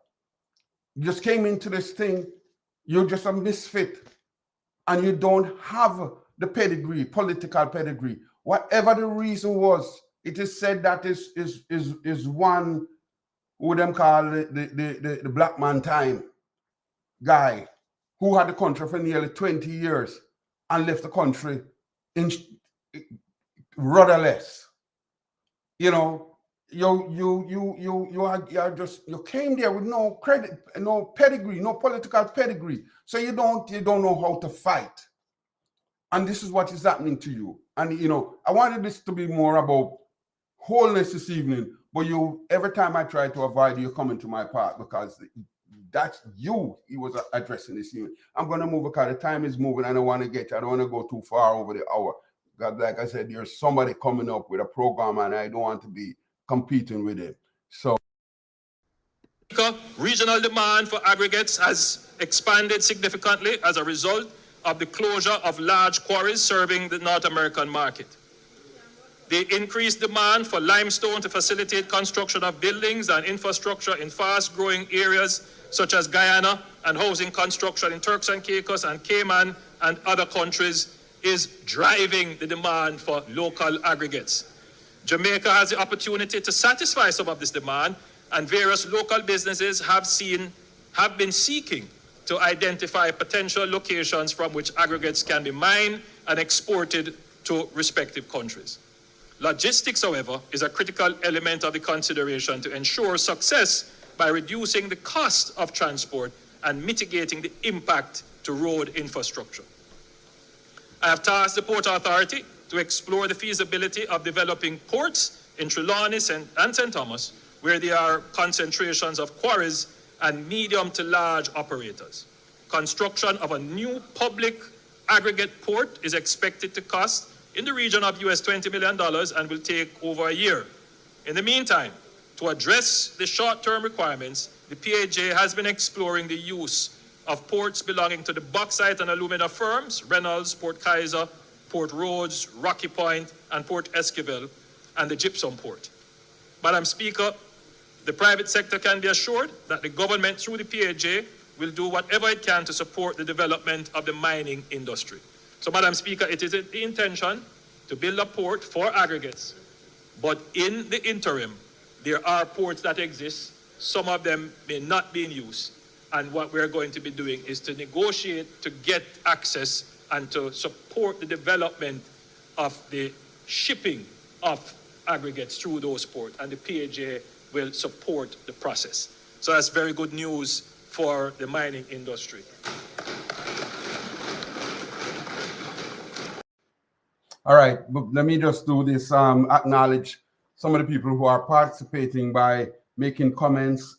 S1: You just came into this thing. You're just a misfit. And you don't have the pedigree, political pedigree. Whatever the reason was, it is said that is one who them call the black man time guy who had the country for nearly 20 years and left the country in rudderless. You came there with no credit, no pedigree, no political pedigree. So you don't know how to fight. And this is what is happening to you. And I wanted this to be more about Wholemess this evening, but every time I try to avoid you coming to my part, because that's you he was addressing this evening. I'm going to move because the time is moving. I don't want to go too far over the hour. God, like I said, there's somebody coming up with a program and I don't want to be competing with it. So
S3: regional demand for aggregates has expanded significantly as a result of the closure of large quarries serving the North American market. The increased demand for limestone to facilitate construction of buildings and infrastructure in fast-growing areas such as Guyana and housing construction in Turks and Caicos and Cayman and other countries is driving the demand for local aggregates. Jamaica has the opportunity to satisfy some of this demand, and various local businesses have been seeking to identify potential locations from which aggregates can be mined and exported to respective countries. Logistics, however, is a critical element of the consideration to ensure success by reducing the cost of transport and mitigating the impact to road infrastructure. I have tasked the Port Authority to explore the feasibility of developing ports in Trelawney and St. Thomas, where there are concentrations of quarries and medium to large operators. Construction of a new public aggregate port is expected to cost in the region of US $20 million and will take over a year. In the meantime, to address the short-term requirements, the PAJ has been exploring the use of ports belonging to the bauxite and alumina firms, Reynolds, Port Kaiser, Port Rhodes, Rocky Point, and Port Esquivel, and the gypsum port. Madam Speaker, the private sector can be assured that the government, through the PAJ, will do whatever it can to support the development of the mining industry. So, Madam Speaker, it is the intention to build a port for aggregates, but in the interim, there are ports that exist. Some of them may not be in use. And what we're going to be doing is to negotiate to get access and to support the development of the shipping of aggregates through those ports. And the PAJ will support the process. So that's very good news for the mining industry.
S1: All right, but let me just do this, acknowledge some of the people who are participating by making comments.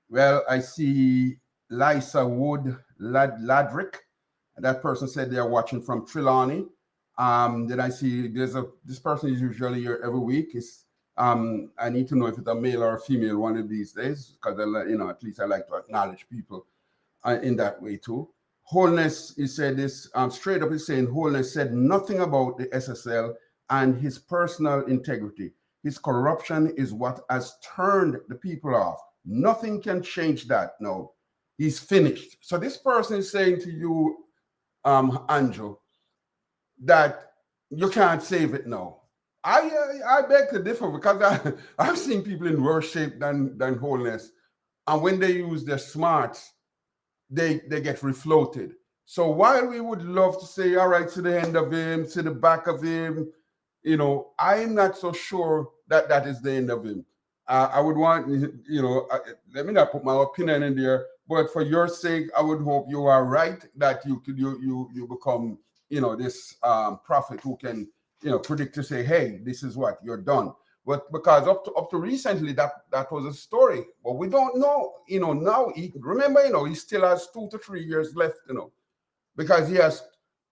S1: Well, I see Lisa Wood Ladrick. That person said they are watching from Trelawney. Then I see this person is usually here every week. I need to know if it's a male or a female one of these days, because at least I like to acknowledge people in that way too. Wholeness, he said this straight up. He's saying Wholeness said nothing about the SSL and his personal integrity. His corruption is what has turned the people off. Nothing can change that. No, he's finished. So this person is saying to you, Andrew, that you can't save it now. I beg to differ, because I've seen people in worse shape than Wholeness, and when they use their smarts, they get refloated. So while we would love to say, all right, to the end of him, to the back of him, I'm not so sure that that is the end of him. I would want, let me not put my opinion in there, but for your sake, I would hope you are right, that you become, this prophet who can, predict to say, hey, this is what you're done. But because up to recently, that was a story, but we don't know, now remember, he still has 2 to 3 years left, because he has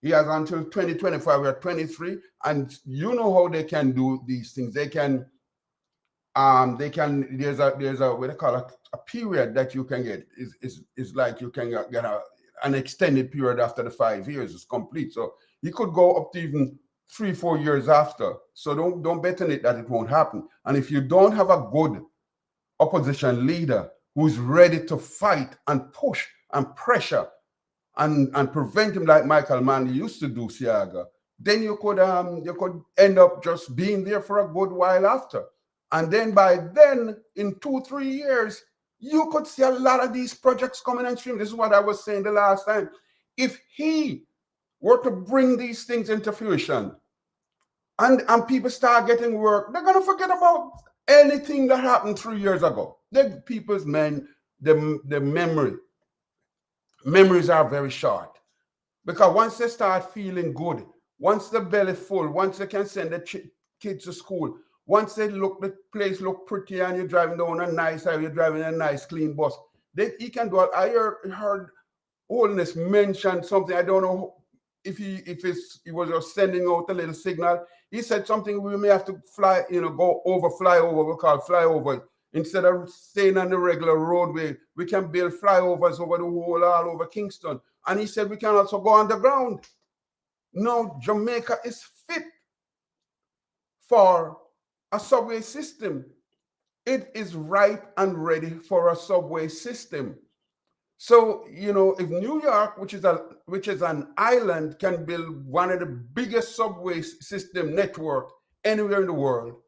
S1: until 2025, we're 23, and you know how they can do these things. There's a what they call a period that you can get. Is like you can get an extended period after the 5 years is complete. So you could go up to even 3-4 years after. So don't bet on it that it won't happen. And if you don't have a good opposition leader who's ready to fight and push and pressure and prevent him like Michael Mann used to do, Siaga, then you could end up just being there for a good while after. And then by then, in 2-3 years, you could see a lot of these projects coming on stream. This is what I was saying the last time. If he were to bring these things into fruition and people start getting work, they're going to forget about anything that happened 3 years ago. The people's memories are very short. Because once they start feeling good, once the belly full, once they can send the kids to school, once the place look pretty and you're driving down a nice highway, you're driving a nice clean bus, he can do it. I heard Wholeness mention something. I don't know if he was just sending out a little signal. He said something, we may have to fly over, we call flyover. Instead of staying on the regular roadway, we can build flyovers over the whole, all over Kingston. And he said we can also go underground. No, Jamaica is fit for a subway system. It is ripe and ready for a subway system. So, if New York, which is an island, can build one of the biggest subway system network anywhere in the world,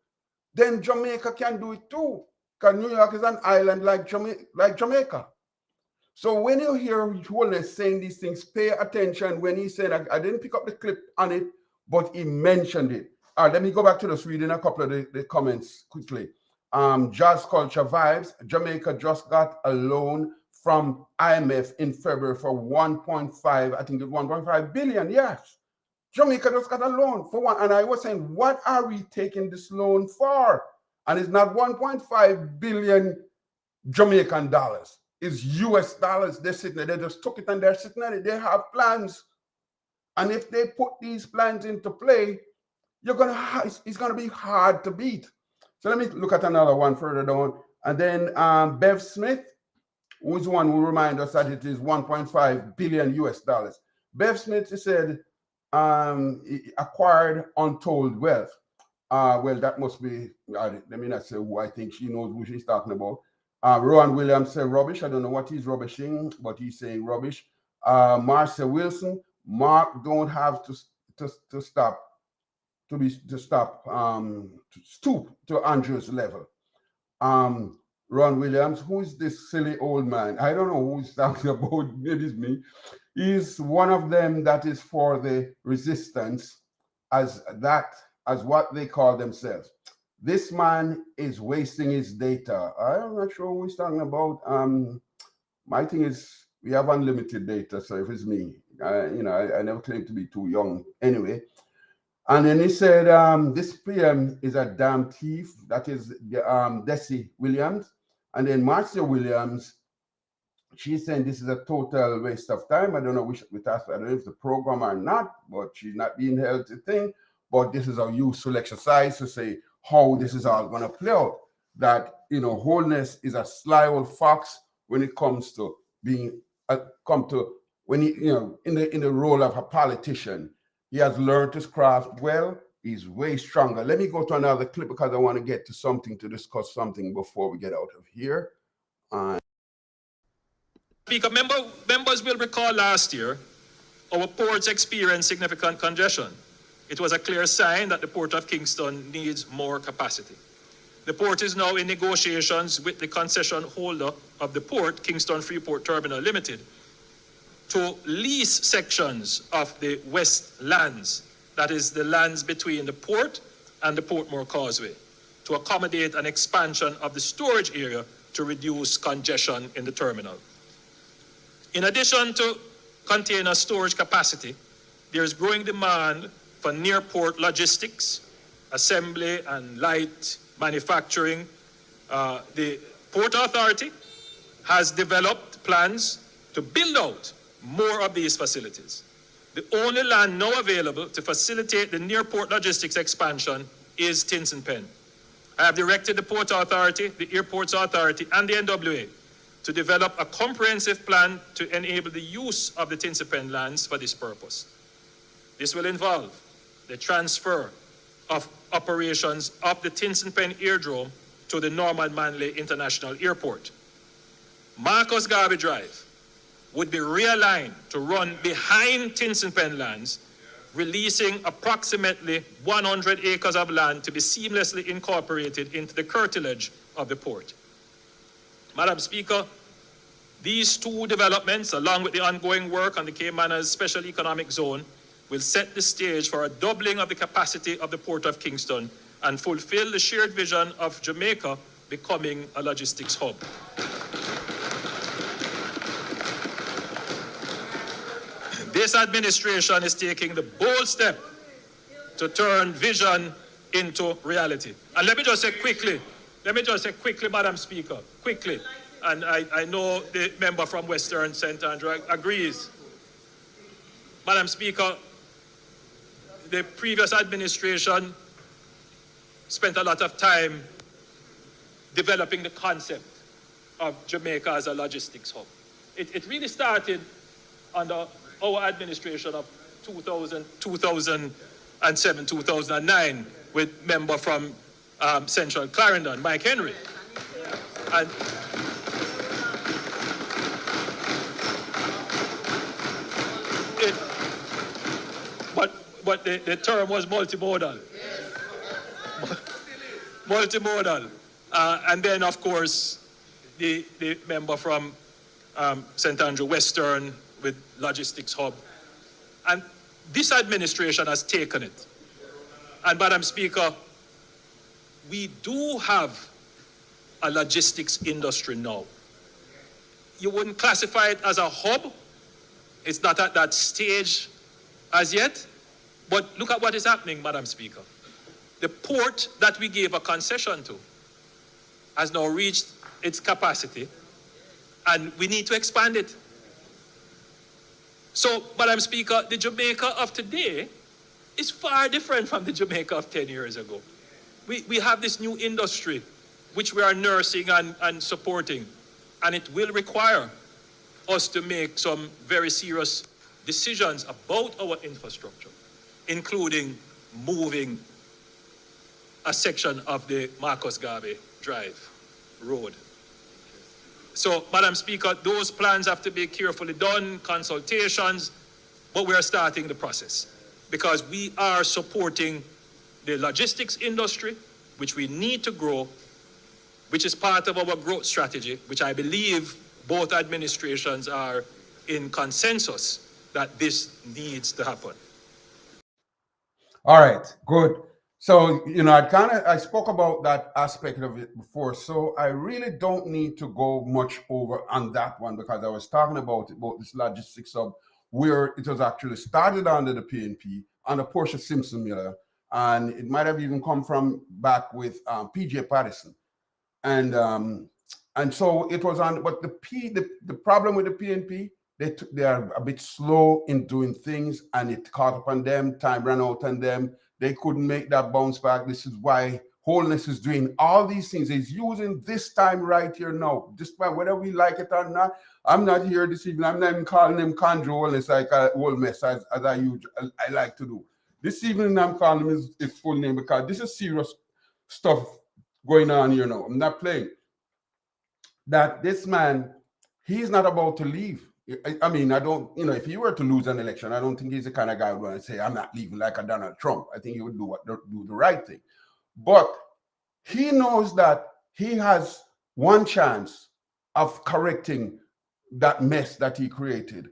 S1: then Jamaica can do it too. Because New York is an island like Jamaica. So when you hear Wholeness saying these things, pay attention. When he said, I didn't pick up the clip on it, but he mentioned it. All right, let me go back to this, reading a couple of the comments quickly. Jazz Culture Vibes, Jamaica just got a loan from IMF in February for 1.5, I think it's 1.5 billion, yes. Jamaica just got a loan for one. And I was saying, what are we taking this loan for? And it's not 1.5 billion Jamaican dollars. It's US dollars. They're sitting there. They just took it and they're sitting there. They have plans. And if they put these plans into play, it's gonna be hard to beat. So let me look at another one further down. And then Bev Smith, who's the one who reminds us that it is 1.5 billion US dollars. Bev Smith, he said, acquired untold wealth. Well, that must be, let me not say who, I think she knows who she's talking about. Rowan Williams said rubbish. I don't know what he's rubbishing, but he's saying rubbish. Marcia Wilson, Mark don't have to stoop to Andrew's level. Ron Williams, who is this silly old man? I don't know who he's talking about. Maybe it's me. He's one of them that is for the resistance as what they call themselves. This man is wasting his data. I'm not sure who he's talking about. My thing is we have unlimited data, so if it's me, I never claim to be too young anyway. And then he said, this PM is a damn thief. That is Desi Williams. And then Marcia Williams, she's saying this is a total waste of time. I don't know which with us, I don't know if it's the program or not, but she's not being held to think. But this is a useful exercise to say how this is all going to play out. That, Wholeness is a sly old fox when it comes to being, when he, in the role of a politician. He has learned his craft well. He's way stronger. Let me go to another clip because I want to get to something to discuss something before we get out of here.
S3: Speaker, members will recall last year, our ports experienced significant congestion. It was a clear sign that the Port of Kingston needs more capacity. The port is now in negotiations with the concession holder of the port, Kingston Freeport Terminal Limited, to lease sections of the west lands, that is the lands between the port and the Portmore Causeway, to accommodate an expansion of the storage area to reduce congestion in the terminal. In addition to container storage capacity, there is growing demand for near-port logistics, assembly and light manufacturing. The Port Authority has developed plans to build out more of these facilities. The only land now available to facilitate the near-port logistics expansion is Tinson Pen. I have directed the Port Authority, the Airports Authority, and the NWA to develop a comprehensive plan to enable the use of the Tinson Pen lands for this purpose. This will involve the transfer of operations of the Tinson Pen Airdrome to the Norman Manley International Airport. Marcus Garvey Drive would be realigned to run behind Tinson Pen lands, releasing approximately 100 acres of land to be seamlessly incorporated into the curtilage of the port. Madam Speaker, these two developments, along with the ongoing work on the Caymanas Special Economic Zone, will set the stage for a doubling of the capacity of the Port of Kingston and fulfill the shared vision of Jamaica becoming a logistics hub. This administration is taking the bold step to turn vision into reality. And let me just say quickly, Madam Speaker, quickly, and I know the member from Western St. Andrew agrees. Madam Speaker, the previous administration spent a lot of time developing the concept of Jamaica as a logistics hub. It really started under our administration of 2007, 2009, with member from Central Clarendon, Mike Henry. And but the term was multimodal. Multimodal. And then, of course, the member from St. Andrew Western with Logistics Hub. And this administration has taken it. And Madam Speaker, we do have a logistics industry now. you wouldn't classify it as a hub. It's not at that stage as yet. But look at what is happening, Madam Speaker. The port that we gave a concession to has now reached its capacity, and we need to expand it. So, Madam Speaker, the Jamaica of today is far different from the Jamaica of 10 years ago. We have this new industry, which we are nursing and supporting, and it will require us to make some very serious decisions about our infrastructure, including moving a section of the Marcus Garvey Drive road. So, Madam Speaker, those plans have to be carefully done, consultations, but we are starting the process because we are supporting the logistics industry, which we need to grow, which is part of our growth strategy, which I believe both administrations are in consensus that this needs to happen.
S1: All right, good. So, I spoke about that aspect of it before. So I really don't need to go much over on that one because I was talking about this logistics of where it was actually started under the PNP, under Portia Simpson Miller, and it might have even come from back with PJ Patterson. And so it was on, but the problem with the PNP, they are a bit slow in doing things, and it caught up on them. Time ran out on them. They couldn't make that bounce back. This is why Wholeness is doing all these things. He's using this time right here now. Despite whether we like it or not, I'm not here this evening. I'm not even calling him Conju Wholeness like Wholemess as I like to do. This evening I'm calling him his full name because this is serious stuff going on here now. I'm not playing. That this man, he's not about to leave. I mean, I don't, if he were to lose an election, I don't think he's the kind of guy who would say, I'm not leaving like a Donald Trump. I think he would do the right thing. But he knows that he has one chance of correcting that mess that he created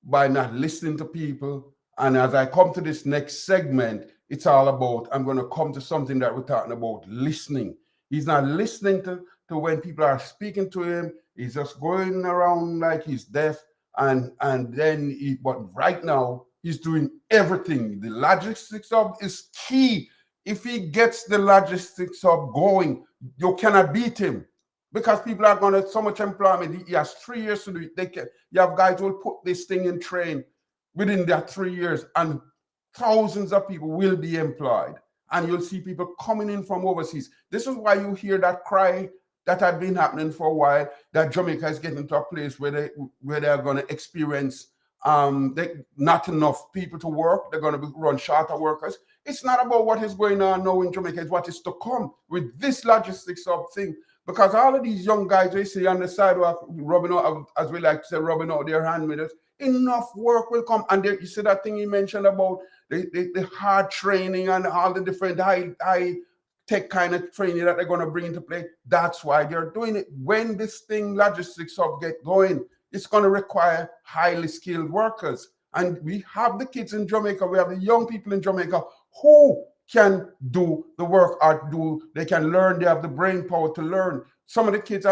S1: by not listening to people. And as I come to this next segment, it's all about, I'm going to come to something that we're talking about, listening. He's not listening to when people are speaking to him. He's just going around like he's deaf. And then, but right now, he's doing everything. The logistics hub is key. If he gets the logistics hub going, you cannot beat him because people are going to so much employment. He has 3 years to do it. You have guys who will put this thing in train within that 3 years, and thousands of people will be employed. And you'll see people coming in from overseas. This is why you hear that cry that had been happening for a while, that Jamaica is getting to a place where they are going to experience not enough people to work. They're going to run short of workers. It's not about what is going on now in Jamaica. It's what is to come with this logistics of thing. Because all of these young guys they see on the sidewalk, rubbing out, as we like to say, rubbing out their hand with us, enough work will come. And you see that thing you mentioned about the hard training and all the different high tech kind of training that they're going to bring into play. That's why they're doing it. When this thing logistics hub get going, it's going to require highly skilled workers. And we have the kids in Jamaica, we have the young people in Jamaica who can do the work they can learn, they have the brain power to learn. Some of the kids they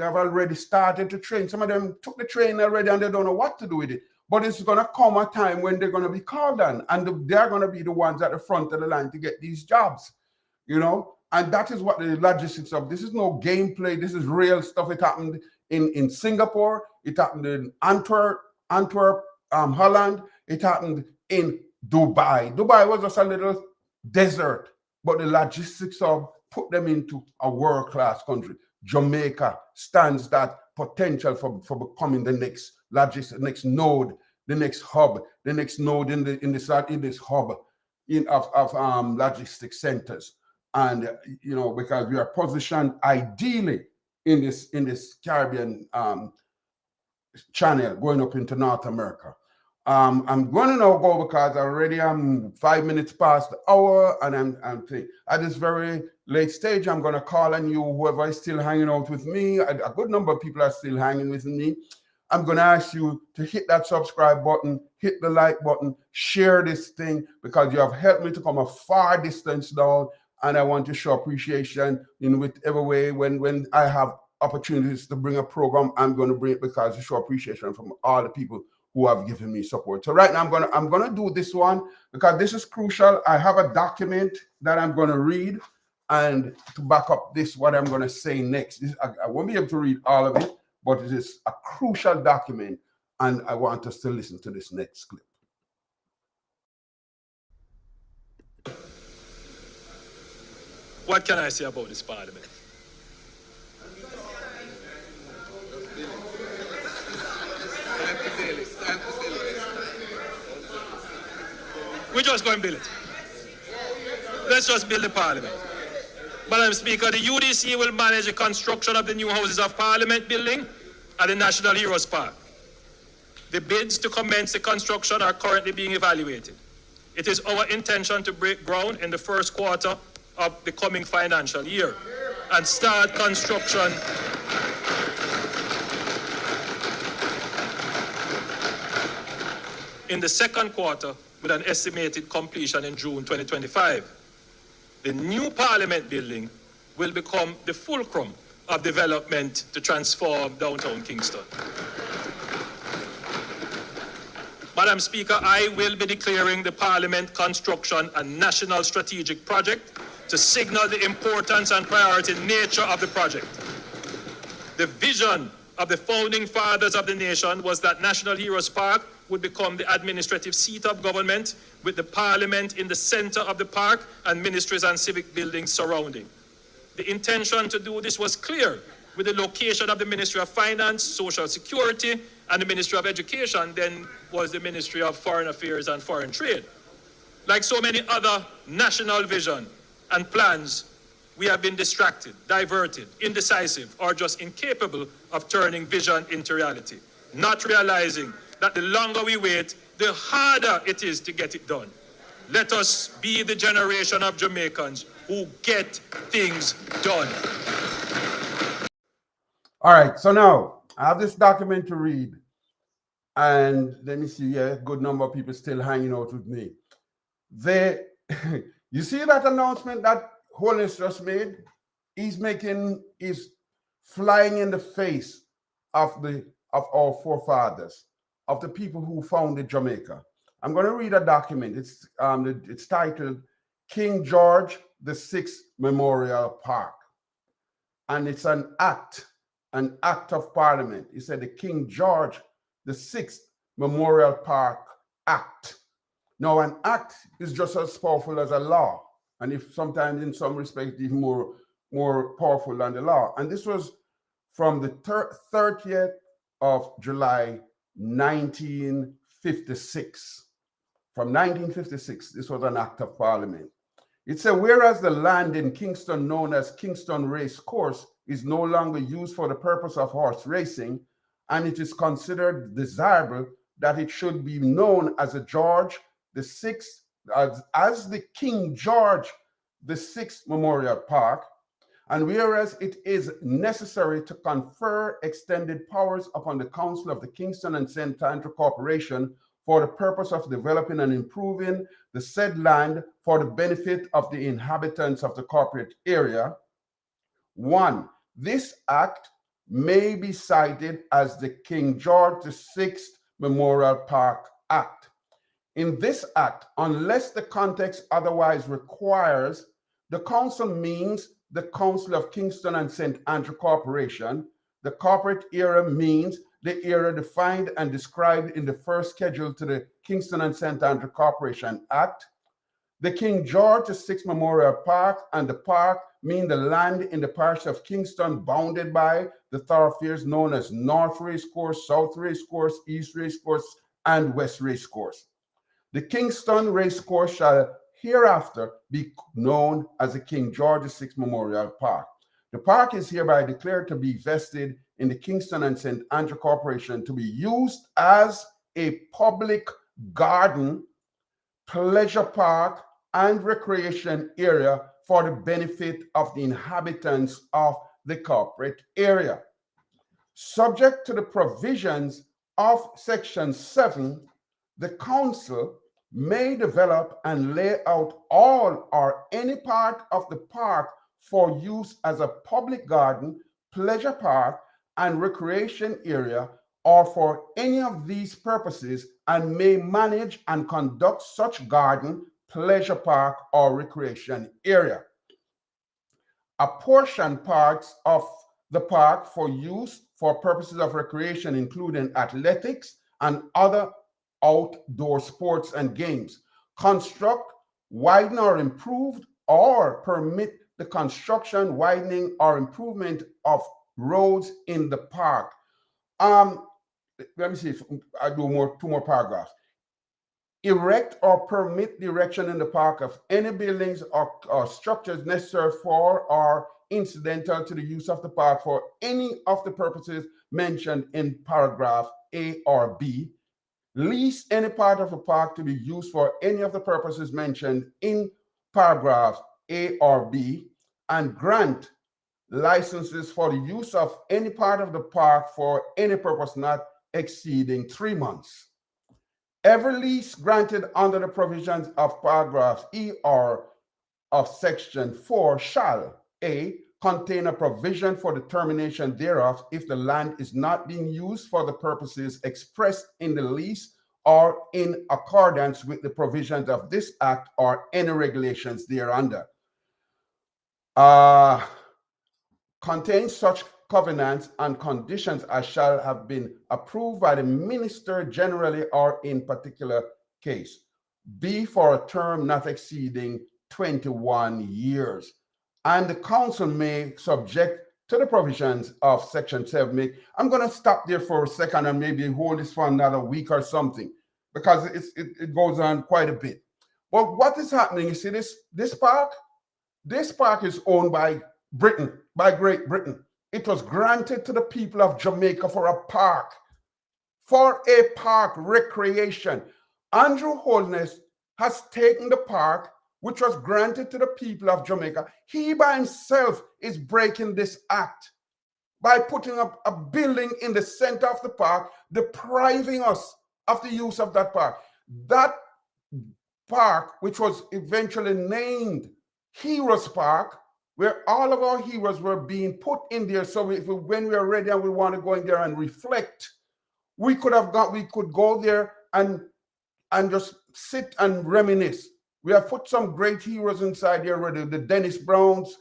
S1: have already started to train. Some of them took the training already and they don't know what to do with it. But it's going to come a time when they're going to be called on, and they're going to be the ones at the front of the line to get these jobs. And that is what the logistics of. This is no gameplay. This is real stuff. It happened in Singapore. It happened in Antwerp, Holland. It happened in Dubai. Dubai was just a little desert, but the logistics of put them into a world-class country. Jamaica stands that potential for becoming the next logistics, next node, the next hub, the next node in this hub of logistics centers. And because we are positioned ideally in this Caribbean channel going up into North America. I'm going to now go because already I'm 5 minutes past the hour, and I'm at this very late stage. I'm going to call on you, whoever is still hanging out with me. A good number of people are still hanging with me. I'm going to ask you to hit that subscribe button, hit the like button, share this thing, because you have helped me to come a far distance down. And I want to show appreciation in whichever way when I have opportunities to bring a program, I'm going to bring it because I show appreciation from all the people who have given me support. So right now I'm gonna do this one because this is crucial. I have a document that I'm going to read, and to back up this, what I'm going to say next. I won't be able to read all of it, but it is a crucial document, and I want us to listen to this next clip.
S3: What can I say about this parliament? We just go and build it. Let's just build the parliament. Madam Speaker, the UDC will manage the construction of the new Houses of Parliament building at the National Heroes Park. The bids to commence the construction are currently being evaluated. It is our intention to break ground in the first quarter of the coming financial year and start construction in the second quarter with an estimated completion in June 2025. The new Parliament building will become the fulcrum of development to transform downtown Kingston. Madam Speaker, I will be declaring the Parliament construction a national strategic project to signal the importance and priority nature of the project. The vision of the founding fathers of the nation was that National Heroes Park would become the administrative seat of government, with the Parliament in the center of the park and ministries and civic buildings surrounding. The intention to do this was clear, with the location of the Ministry of Finance, Social Security, and the Ministry of Education then was the Ministry of Foreign Affairs and Foreign Trade. Like so many other national vision and plans, we have been distracted, diverted, indecisive, or just incapable of turning vision into reality, not realizing that the longer we wait, the harder it is to get it done. Let us be the generation of Jamaicans who get things done.
S1: All right, so now I have this document to read, and let me see, yeah, a good number of people still hanging out with me. You see that announcement that Wholemess just made? He's flying in the face of our forefathers, of the people who founded Jamaica. I'm going to read a document. It's titled King George VI Memorial Park, and it's an act of Parliament. He said the King George VI Memorial Park Act. Now, an act is just as powerful as a law, and if sometimes in some respects even more powerful than the law. And this was from the 30th of July 1956. From 1956, this was an act of Parliament. It said, whereas the land in Kingston known as Kingston Race Course is no longer used for the purpose of horse racing, and it is considered desirable that it should be known as a George VI, as the King George VI Memorial Park, and whereas it is necessary to confer extended powers upon the Council of the Kingston and St. Andrew Corporation for the purpose of developing and improving the said land for the benefit of the inhabitants of the corporate area. 1. This act may be cited as the King George VI Memorial Park Act. In this act, unless the context otherwise requires, the council means the Council of Kingston and St. Andrew Corporation. The corporate area means the area defined and described in the first schedule to the Kingston and St. Andrew Corporation Act. The King George VI Memorial Park and the park mean the land in the parish of Kingston bounded by the thoroughfares known as North Race Course, South Race Course, East Race Course, and West Race Course. The Kingston Race Course shall hereafter be known as the King George VI Memorial Park. The park is hereby declared to be vested in the Kingston and St. Andrew Corporation to be used as a public garden, pleasure park, and recreation area for the benefit of the inhabitants of the corporate area. Subject to the provisions of Section 7, the council may develop and lay out all or any part of the park for use as a public garden, pleasure park, and recreation area, or for any of these purposes, and may manage and conduct such garden, pleasure park, or recreation area. Apportion parts of the park for use for purposes of recreation, including athletics and other outdoor sports and games. Construct, widen, or improved, or permit the construction, widening, or improvement of roads in the park. Let me see if I do two more paragraphs. Erect or permit the erection in the park of any buildings or structures necessary for or incidental to the use of the park for any of the purposes mentioned in paragraph A or B. Lease any part of the park to be used for any of the purposes mentioned in paragraph A or B, and grant licenses for the use of any part of the park for any purpose not exceeding 3 months. Every lease granted under the provisions of paragraph E or of section 4 shall A, contain a provision for the termination thereof if the land is not being used for the purposes expressed in the lease or in accordance with the provisions of this act or any regulations thereunder. Contain such covenants and conditions as shall have been approved by the minister generally or in particular case. B, for a term not exceeding 21 years. And the council may subject to the provisions of section 7. I'm going to stop there for a second and maybe hold this for another week or something, because it goes on quite a bit. But what is happening, you see this park is owned by Britain, by Great Britain. It was granted to the people of Jamaica for a park recreation. Andrew Wholemess has taken the park, which was granted to the people of Jamaica. He by himself is breaking this act by putting up a building in the center of the park, depriving us of the use of that park. That park, which was eventually named Heroes Park, where all of our heroes were being put in there. So when we are ready and we want to go in there and reflect, we could go there and just sit and reminisce. We have put some great heroes inside there already. The Dennis Browns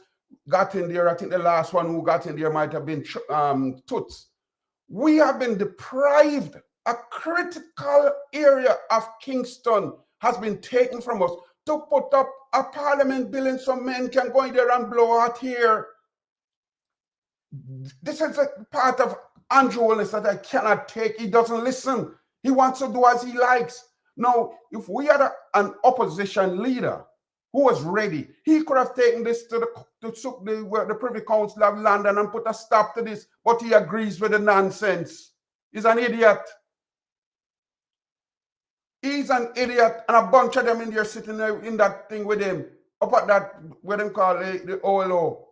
S1: got in there. I think the last one who got in there might have been Toots. We have been deprived. A critical area of Kingston has been taken from us to put up a parliament building so men can go in there and blow out here. This is a part of Andrew Wholemess that I cannot take. He doesn't listen. He wants to do as he likes. Now, if we had an opposition leader who was ready, he could have taken this to the Privy Council of London and put a stop to this, but he agrees with the nonsense. He's an idiot. He's an idiot, and a bunch of them in there sitting there in that thing with him, up at that, what them call the OLO.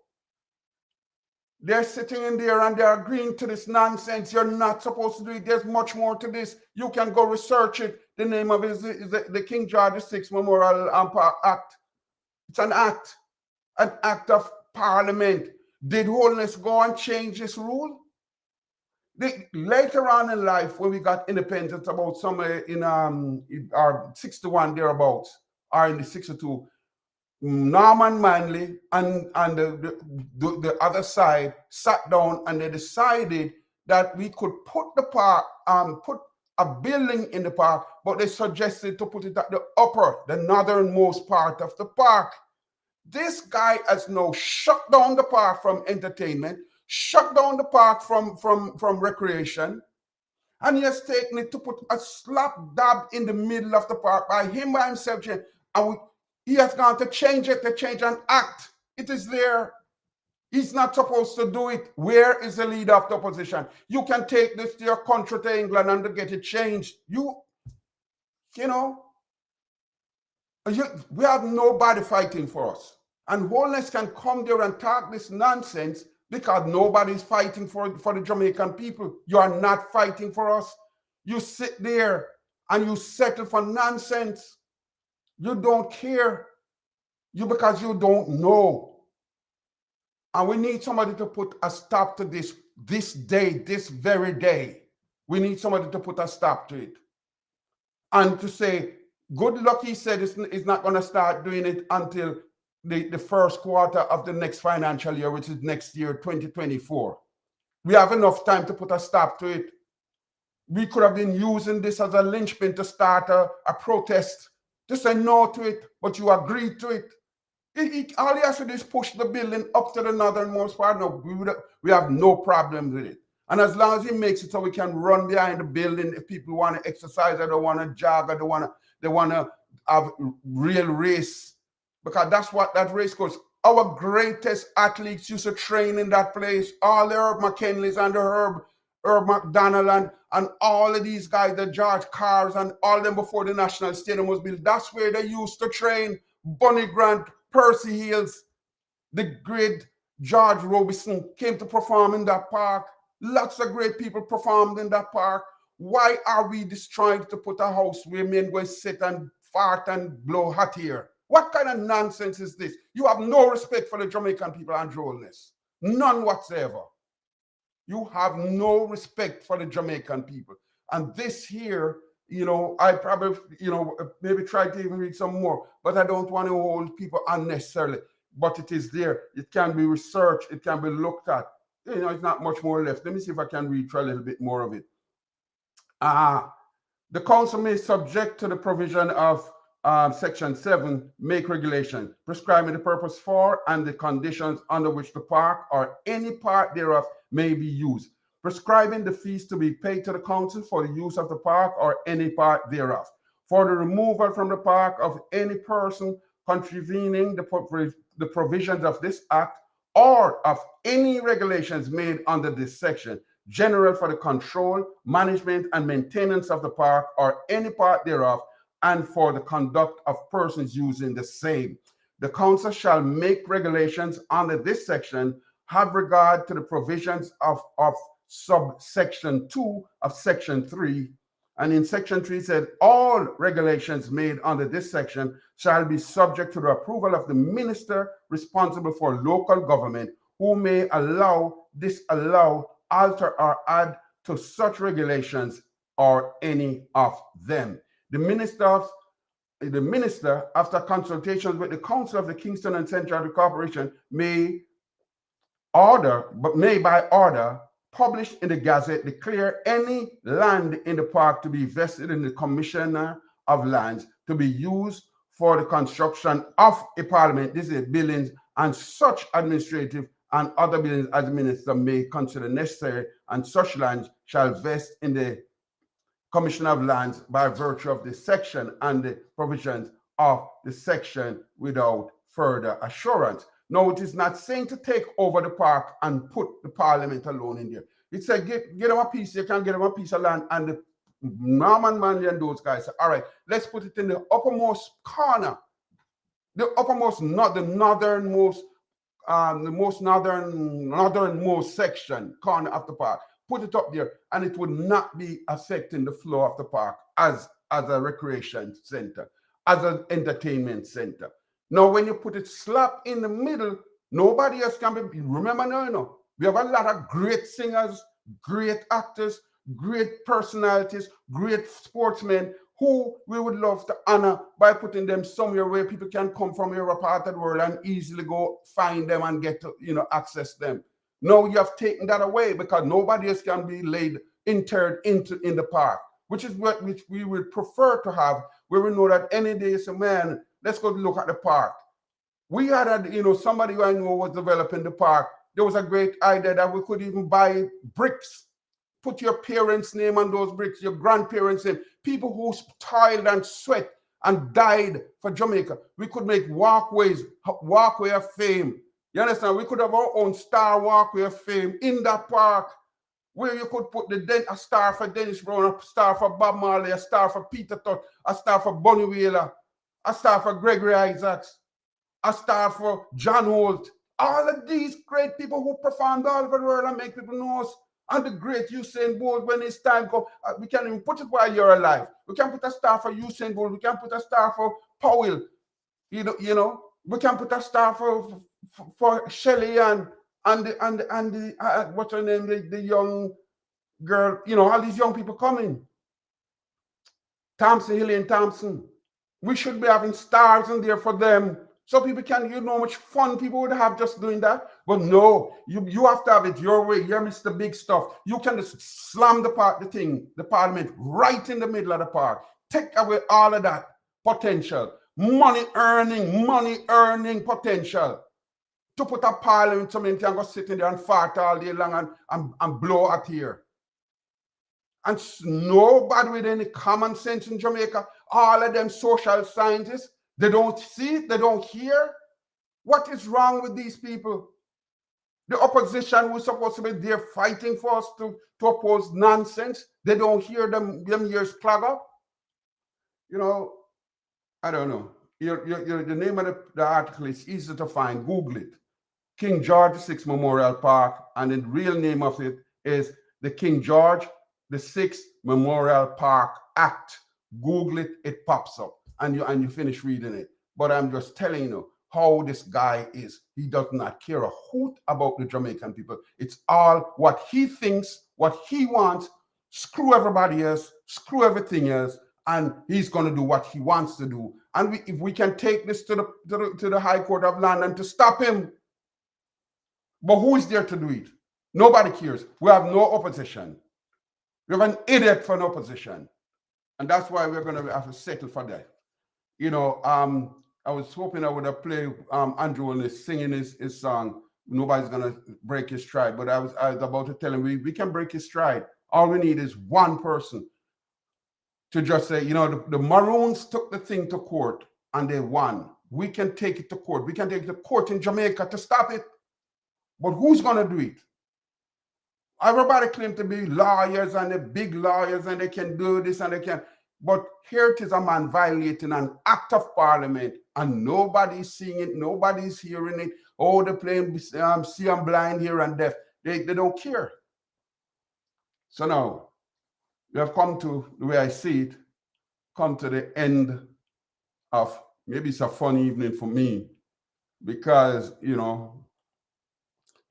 S1: They're sitting in there and they're agreeing to this nonsense. You're not supposed to do it. There's much more to this. You can go research it. The name of it is the King George VI Memorial Act. It's an act of parliament. Did Wholeness go and change this rule? Later on in life, when we got independence, about somewhere in our 61 thereabouts, or in the 62, Norman Manley and the other side sat down and they decided that we could put the park, put a building in the park, but they suggested to put it at the northernmost part of the park. This guy has now shut down the park from entertainment, shut down the park from recreation, and he has taken it to put a slap dab in the middle of the park by himself. And he has gone to change it, to change an act. It is there. He's not supposed to do it. Where is the leader of the opposition? You can take this to your country, to England, and to get it changed. We have nobody fighting for us. And Wholeness can come there and talk this nonsense because nobody's fighting for the Jamaican people. You are not fighting for us. You sit there and you settle for nonsense. You don't care. Because you don't know. And we need somebody to put a stop to this day, this very day. We need somebody to put a stop to it. And to say, good luck, he said, is not going to start doing it until the first quarter of the next financial year, which is next year, 2024. We have enough time to put a stop to it. We could have been using this as a linchpin to start a protest, to say no to it, but you agreed to it. All he has to do is push the building up to the northernmost part. No, we have no problem with it. And as long as he makes it so we can run behind the building, if people want to exercise, or they want to jog, or they want to have real race, because that's what that race goes. Our greatest athletes used to train in that place. All the Herb McKinleys and the Herb McDonald and all of these guys, the George Carrs and all them before the National Stadium was built. That's where they used to train. Bunny Grant, Percy Hills, the great George Robinson came to perform in that park. Lots of great people performed in that park. Why are we destroying to put a house where men go sit and fart and blow hot air? What kind of nonsense is this? You have no respect for the Jamaican people and Wholeness. None whatsoever. You have no respect for the Jamaican people. And this here, I probably, maybe try to even read some more, but I don't want to hold people unnecessarily. But it is there. It can be researched. It can be looked at. It's not much more left. Let me see if I can read for a little bit more of it. The council may subject to the provision of Section 7, make regulation, prescribing the purpose for and the conditions under which the park or any part thereof may be used, prescribing the fees to be paid to the council for the use of the park or any part thereof, for the removal from the park of any person contravening the provisions of this act or of any regulations made under this section, general for the control, management, and maintenance of the park or any part thereof, and for the conduct of persons using the same. The council shall make regulations under this section have regard to the provisions of subsection 2 of section 3. And in section 3 it said, all regulations made under this section shall be subject to the approval of the minister responsible for local government, who may allow, disallow, alter, or add to such regulations or any of them. The minister, after consultations with the Council of the Kingston and Central Corporation, may by order publish in the Gazette declare any land in the park to be vested in the Commissioner of Lands to be used for the construction of a parliament, this is buildings, and such administrative and other buildings as the minister may consider necessary, and such lands shall vest in the Commissioner of Lands by virtue of this section and the provisions of the section without further assurance. No, it is not saying to take over the park and put the parliament alone in there. It said get them a piece, you can get them a piece of land, and the Norman Manley and those guys said, all right, let's put it in the uppermost corner, the northernmost section corner of the park. Put it up there, and it would not be affecting the flow of the park as a recreation center, as an entertainment center. Now, when you put it slap in the middle, nobody else can be. Remember now, we have a lot of great singers, great actors, great personalities, great sportsmen who we would love to honor by putting them somewhere where people can come from every part of the world and easily go find them and get to access them. No, you have taken that away because nobody else can be interred in the park, which is what we would prefer to have, where we know that any day, so man, let's go look at the park. We had somebody who I know was developing the park. There was a great idea that we could even buy bricks, put your parents' name on those bricks, your grandparents' name, people who toiled and sweat and died for Jamaica. We could make walkway of fame. You understand? We could have our own star walkway of fame in that park, where you could put a star for Dennis Brown, a star for Bob Marley, a star for Peter Tosh, a star for Bunny Wheeler, a star for Gregory Isaacs, a star for John Holt. All of these great people who performed all over the world and make people know us. And the great Usain Bolt, when it's time comes, we can't even put it while you're alive. We can put a star for Usain Bolt. We can put a star for Powell. We can put a star for Shelley and and the what's her name, the young girl, you know, all these young people coming. Thompson, Hillian Thompson. We should be having stars in there for them. So people can, you know how much fun people would have just doing that. But no, you have to have it your way. You're Mr. Big Stuff. You can just slam the parliament right in the middle of the park. Take away all of that potential. Money earning potential. To put a parliament something and go sit in there and fart all day long and blow at here. And nobody with any common sense in Jamaica, all of them social scientists, they don't see it, they don't hear. What is wrong with these people? The opposition was supposed to be there fighting for us to oppose nonsense. They don't hear them ears clog up. You know, I don't know. The name of the article is easy to find. Google it. King George VI Memorial Park, and the real name of it is the King George VI Memorial Park Act. Google it, it pops up, and you finish reading it. But I'm just telling you how this guy is. He does not care a hoot about the Jamaican people. It's all what he thinks, what he wants. Screw everybody else, screw everything else, and he's going to do what he wants to do. And if we can take this to the High Court of London to stop him, but who is there to do it? Nobody cares. We have no opposition. We have an idiot for an opposition. And that's why we're going to have to settle for that. You know, I was hoping I would have played Andrew Wholemess singing his song. Nobody's going to break his stride. But I was about to tell him, we can break his stride. All we need is one person to just say, you know, the Maroons took the thing to court and they won. We can take it to court. We can take it to court in Jamaica to stop it. But who's going to do it? Everybody claims to be lawyers and the big lawyers and they can do this and they can. But here it is a man violating an act of parliament and nobody's seeing it, nobody's hearing it. Oh, they're playing see I'm blind here and deaf. They don't care. So now we have come to, the way I see it, come to the end of, maybe it's a fun evening for me because, you know,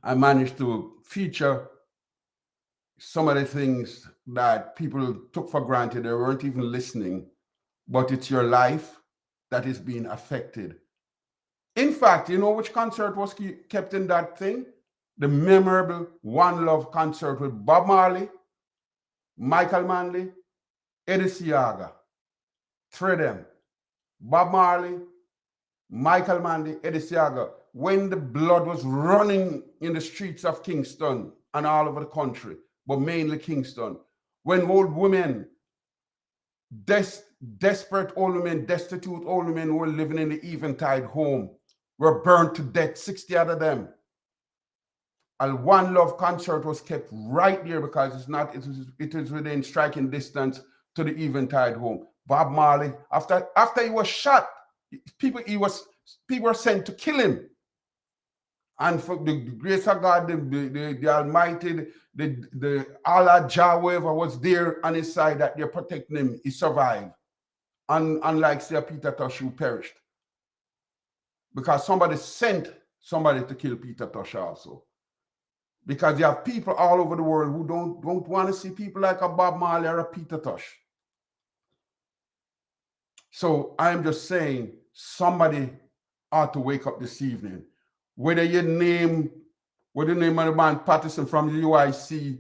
S1: I managed to feature some of the things that people took for granted. They weren't even listening, but it's your life that is being affected. In fact, you know which concert was kept in that thing? The memorable One Love concert with Bob Marley, Michael Manley, Eddie Seaga. Three of them. Bob Marley, Michael Manley, Eddie Seaga. When the blood was running in the streets of Kingston and all over the country, but mainly Kingston, when old women, desperate old women, destitute old women who were living in the Eventide home were burned to death, 60 out of them. A One Love concert was kept right there because it is within striking distance to the Eventide home. Bob Marley, after he was shot, people were sent to kill him. And for the grace of God, the Almighty, the Allah Jah, whoever was there on his side that they're protecting him, he survived. Unlike Sir Peter Tosh, who perished. Because somebody sent somebody to kill Peter Tosh also. Because you have people all over the world who don't want to see people like a Bob Marley or a Peter Tosh. So I'm just saying, somebody ought to wake up this evening. Whether the name of the man Patterson from the UIC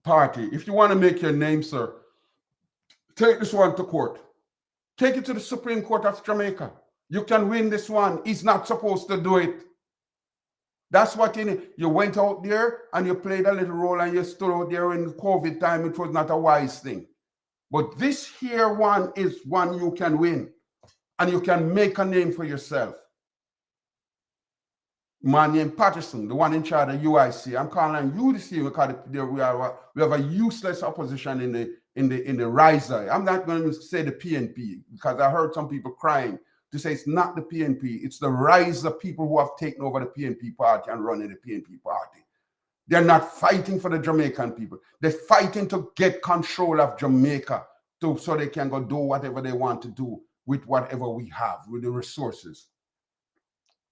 S1: party, if you want to make your name, sir, take this one to court. Take it to the Supreme Court of Jamaica. You can win this one. He's not supposed to do it. That's what you went out there and you played a little role and you stood out there in COVID time. It was not a wise thing. But this here one is one you can win. And you can make a name for yourself. Man named Patterson, the one in charge of UIC. I'm calling you this evening because we have a useless opposition in the riser. I'm not going to say the PNP because I heard some people crying to say it's not the PNP, it's the riser people who have taken over the PNP party and running the PNP party. They're not fighting for the Jamaican people. They're fighting to get control of Jamaica so they can go do whatever they want to do with whatever we have, with the resources.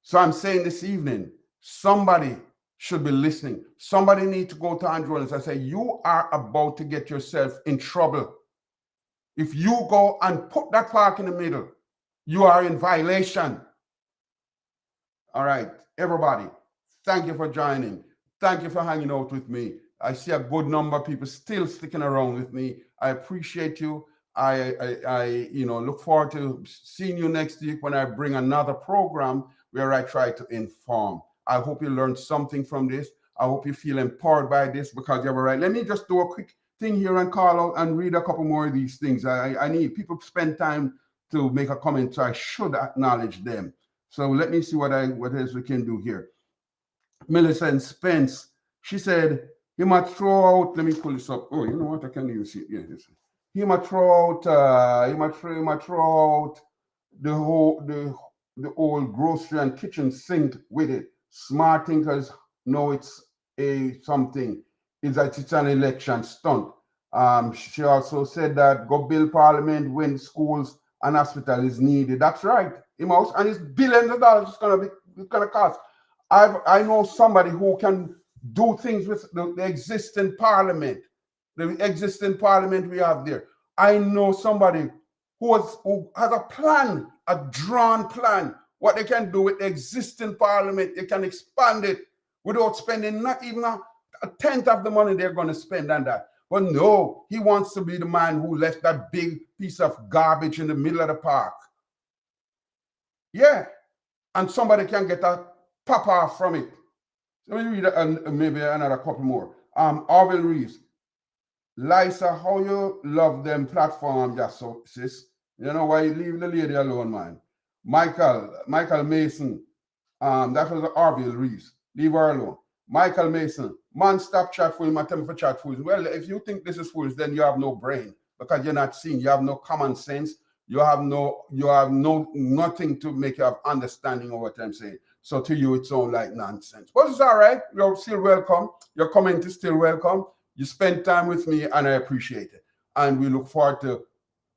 S1: So I'm saying this evening, Somebody should be listening. Somebody need to go to Andrew and say, you are about to get yourself in trouble. If you go and put that park in the middle, you are in violation. All right, everybody, thank you for joining. Thank you for hanging out with me. I see a good number of people still sticking around with me. I appreciate you. I look forward to seeing you next week when I bring another program where I try to inform. I hope you learned something from this. I hope you feel empowered by this because you're right. Let me just do a quick thing here and call out and read a couple more of these things. I need people to spend time to make a comment, so I should acknowledge them. So let me see what else we can do here. Millicent Spence, she said, he might throw out, let me pull this up. Oh, you know what? I can't even see it. Yeah, this. He might throw out, he might throw out the old grocery and kitchen sink with it. Smart thinkers know it's something. It's an election stunt. She also said that go build parliament when schools and hospital is needed. That's right, Emos, and it's billions of dollars it's gonna cost. I know somebody who can do things with the existing parliament, we have there. I know somebody who has a plan, a drawn plan, what they can do with the existing parliament. They can expand it without spending not even a tenth of the money they're going to spend on that. But no, he wants to be the man who left that big piece of garbage in the middle of the park. Yeah, and somebody can get a pop off from it. Let me read maybe another couple more. Orville Reeves. Lisa, how you love them platform, just so, sis. You know why you leave the lady alone, man. Michael Mason. That was Orville Reeves. Leave her alone. Michael Mason. Man, stop chat for him. I tell him for chat for him. Well, if you think this is foolish, then you have no brain because you're not seeing. You have no common sense. You have nothing to make you have understanding of what I'm saying. So to you, it's all like nonsense. But it's all right. You're still welcome. Your comment is still welcome. You spend time with me, and I appreciate it. And we look forward to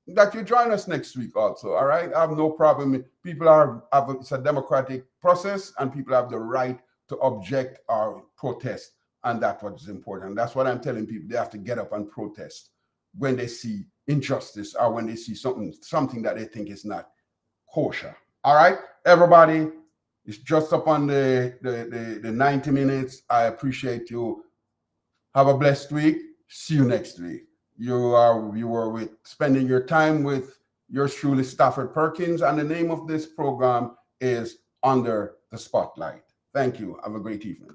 S1: that you join us next week also, all right? I have no problem. It's a democratic process, and people have the right to object or protest, and that's what's important. That's what I'm telling people. They have to get up and protest when they see injustice or when they see something that they think is not kosher. All right, everybody, it's just up on the 90 minutes. I appreciate you. Have a blessed week. See you next week. You were spending your time with yours truly, Stafford Perkins, and the name of this program is Under the Spotlight. Thank you. Have a great evening.